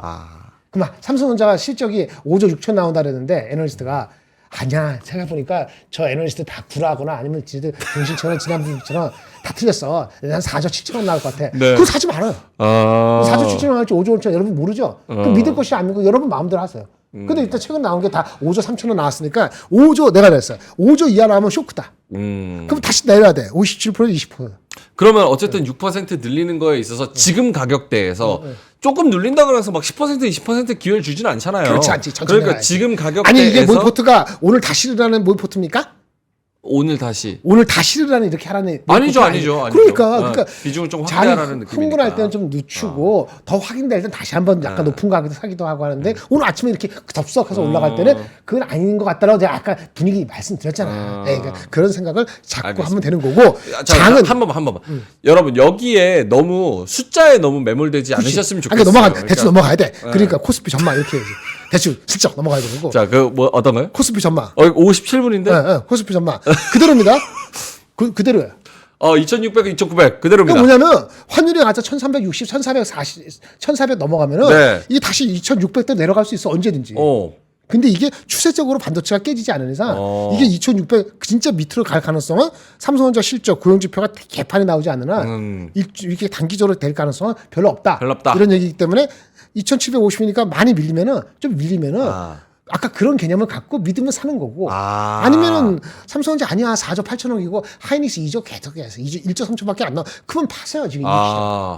그럼 삼성전자가 실적이 5조 6천 나온다 그랬는데 애널리스트가 아니야 생각해보니까 저 애널리스트 다 구라하거나 아니면 지들 정신처럼 지난번처럼 다 틀렸어. 난 4조 7천 원 나올 것 같아. 그거 사지 말아요. 4조 7천 원 할지 5조 5천 여러분 모르죠. 그 믿을 것이 안 믿고 여러분 마음대로 하세요. 근데 일단 최근 나온 게 다 5조 3천 원 나왔으니까 5조 내가 그랬어요. 5조 이하 나오면 쇼크다. 그럼 다시 내려야 돼. 57% 20%. 그러면 어쨌든 6% 늘리는 거에 있어서 지금 가격대에서 조금 늘린다 그래서 막 10%, 20% 기회를 주진 않잖아요. 그렇지 않지. 그러니까 내려야지. 지금 가격대에서 아니 이게 모이포트가 오늘 다시르라는 모이포트입니까? 오늘 다시 오늘 다시르라는 이렇게 하라는 아니죠. 그러니까 비중을 좀 장이 확대하라는 느낌이니까. 흥분할 때는 좀 늦추고 더 확인될 땐 다시 한번 약간 높은 가격에 사기도 하고 하는데 오늘 아침에 이렇게 덥석해서 올라갈 때는 그건 아닌 것 같다라고 제가 아까 분위기 말씀드렸잖아. 그러니까 그런 생각을 자꾸 알겠습니다. 하면 되는 거고 장은 한 번만. 여러분 여기에 너무 숫자에 너무 매몰되지 않으셨으면 좋겠어요. 대충 넘어가야 돼. 그러니까 코스피 전망 이렇게 해야지. 대충 슬쩍 넘어가야 되는 거고. 자, 그 뭐 어떤 거요? 코스피 전망. 57분인데? 코스피 전망. 그대로입니다. 그대로예요. 2,600, 2,900 그대로입니다. 그러니까 뭐냐면 환율이 가서 1,360, 1,440, 1,400 넘어가면은 네. 이게 다시 2,600대 내려갈 수 있어 언제든지. 근데 이게 추세적으로 반도체가 깨지지 않은 이상 이게 2,600 진짜 밑으로 갈 가능성은 삼성전자 실적 고용지표가 개판이 나오지 않는 한 이렇게 단기적으로 될 가능성은 별로 없다. 이런 얘기이기 때문에 2,750이니까 많이 밀리면은 좀 밀리면은 아까 그런 개념을 갖고 믿으면 사는 거고 아니면은 삼성전자 아니야 4조 8천억이고 하이닉스 2조 계속해서 1조 3천밖에 안 나와 그러면 파세요 지금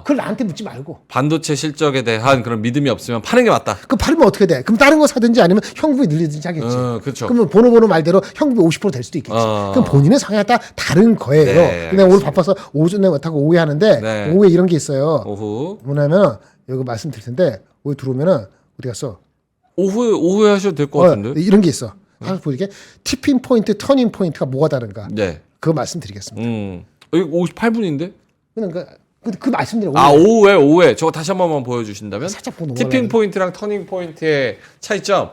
그걸 나한테 묻지 말고 반도체 실적에 대한 그런 믿음이 없으면 파는 게 맞다. 그럼 팔면 어떻게 돼? 그럼 다른 거 사든지 아니면 현금이 늘리든지 하겠지. 그렇죠. 그러면 번호 말대로 현금이 50%될 수도 있겠지. 그럼 본인의 상황에 따라 다른 거예요. 네, 근데 오늘 바빠서 오후 전에 못하고 오후에 하는데 네. 오후에 이런 게 있어요. 오후 뭐냐면 여기 말씀드릴 텐데 오후에 들어오면은 어디 갔어? 오후에 하셔도 될 것 같은데. 이런 게 있어. 한번 보니까 티핑 포인트, 터닝 포인트가 뭐가 다른가? 네. 그거 말씀드리겠습니다. 여기 58분인데? 그러니까 그 말씀드려. 오후에 저거 다시 한 번만 보여주신다면? 살짝 보고 티핑 포인트랑 터닝 포인트의 차이점.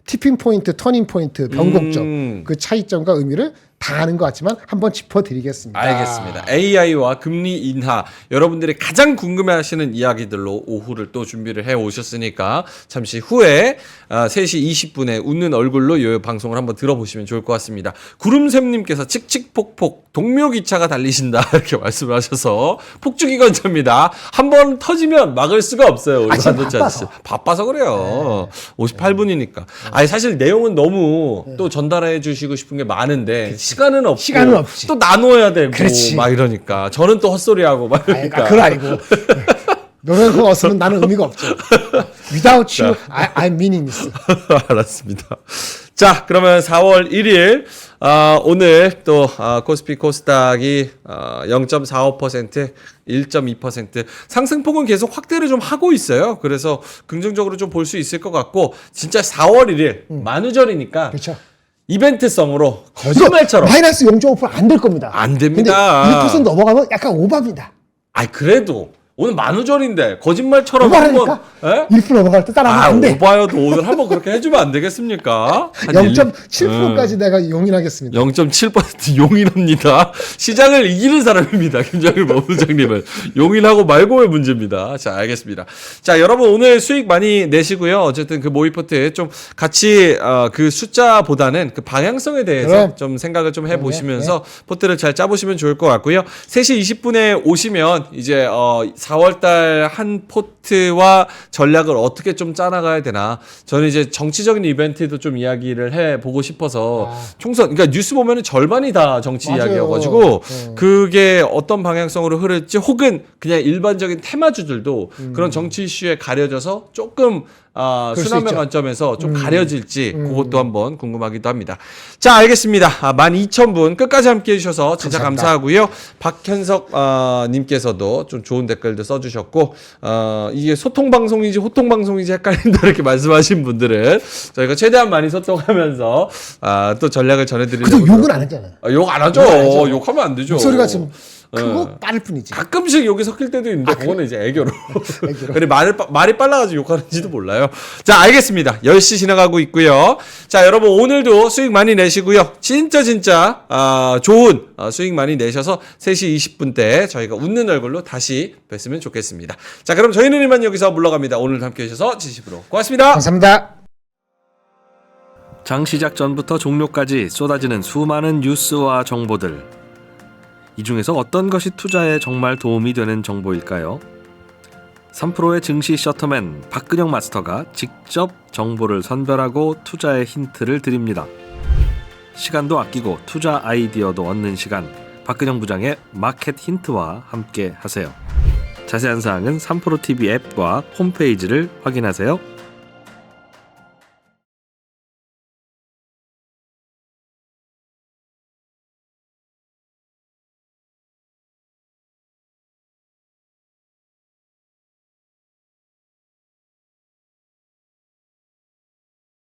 티핑 포인트, 터닝 포인트, 변곡점 그 차이점과 의미를 다 아는 것 같지만 한번 짚어드리겠습니다. 알겠습니다. AI와 금리 인하 여러분들이 가장 궁금해하시는 이야기들로 오후를 또 준비를 해 오셨으니까 잠시 후에 3시 20분에 웃는 얼굴로 이 방송을 한번 들어보시면 좋을 것 같습니다. 구름샘님께서 칙칙폭폭 동묘기차가 달리신다 이렇게 말씀을 하셔서 폭주기관차입니다. 한번 터지면 막을 수가 없어요. 우리 반도체 아저씨. 바빠서 그래요. 58분이니까. 아니 사실 내용은 너무 또 전달해 주시고 싶은 게 많은데 시간은 없고 또 나눠야 되고 그렇지. 막 이러니까 저는 또 헛소리하고 막 이러니까 그건 아니고 너는 그거 없으면 나는 의미가 없죠. Without you, I'm meaningless. 알았습니다. 자, 그러면 4월 1일 오늘 또 코스피 코스닥이 0.45%, 1.2% 상승폭은 계속 확대를 좀 하고 있어요. 그래서 긍정적으로 좀 볼 수 있을 것 같고 진짜 4월 1일 만우절이니까 그렇죠. 이벤트성으로 거짓말처럼 마이너스 0.5% 안 될 겁니다. 안 됩니다. 근데 1% 넘어가면 약간 오바입니다. 아이 그래도 오늘 만우절인데 거짓말처럼 오바라니까? 한번 1% 넘어갈 때 따라하면 안 돼. 오바여도 오늘 한번 그렇게 해주면 안 되겠습니까? 0.7%까지 내가 용인하겠습니다. 0.7% 용인합니다. 시장을 이기는 사람입니다. 김정일 본부장님은 용인하고 말고의 문제입니다. 자, 알겠습니다. 자, 여러분 오늘 수익 많이 내시고요. 어쨌든 그 모의포트 좀 같이 그 숫자보다는 그 방향성에 대해서 그럼. 좀 생각을 좀 해보시면서 포트를 잘 짜보시면 좋을 것 같고요. 3시 20분에 오시면 이제 4월달 한 포트와 전략을 어떻게 좀 짜나가야 되나. 저는 이제 정치적인 이벤트도 좀 이야기를 해보고 싶어서 총선, 그러니까 뉴스 보면은 절반이 다 정치 맞아요. 이야기여가지고 그게 어떤 방향성으로 흐를지 혹은 그냥 일반적인 테마주들도 그런 정치 이슈에 가려져서 조금 순환의 관점에서 좀 가려질지 그것도 한번 궁금하기도 합니다. 자, 알겠습니다. 12,000분 끝까지 함께 해주셔서 진짜 감사하고요. 박현석 님께서도 좀 좋은 댓글도 써주셨고 이게 소통방송인지 호통방송인지 헷갈린다 이렇게 말씀하신 분들은 저희가 최대한 많이 소통하면서 또 전략을 전해드리려고. 그래도 욕은 안 했잖아요. 욕 안 하죠. 욕 안 하죠. 욕하면 안 되죠. 목소리가 좀 크고 빠를 뿐이지. 가끔씩 욕이 섞일 때도 있는데 그거는 이제 애교로. 애교로. 그래 말이 빨라가지고 욕하는지도 몰라요. 자, 알겠습니다. 10시 지나가고 있고요. 자, 여러분 오늘도 수익 많이 내시고요. 진짜 좋은 수익 많이 내셔서 3시 20분 때 저희가 웃는 얼굴로 다시 뵀으면 좋겠습니다. 자, 그럼 저희는 이만 여기서 물러갑니다. 오늘도 함께 해주셔서 진심으로 고맙습니다. 감사합니다. 장 시작 전부터 종료까지 쏟아지는 수많은 뉴스와 정보들. 이 중에서 어떤 것이 투자에 정말 도움이 되는 정보일까요? 3프로의 증시 셔터맨 박근영 마스터가 직접 정보를 선별하고 투자의 힌트를 드립니다. 시간도 아끼고 투자 아이디어도 얻는 시간, 박근영 부장의 마켓 힌트와 함께 하세요. 자세한 사항은 3프로 TV 앱과 홈페이지를 확인하세요.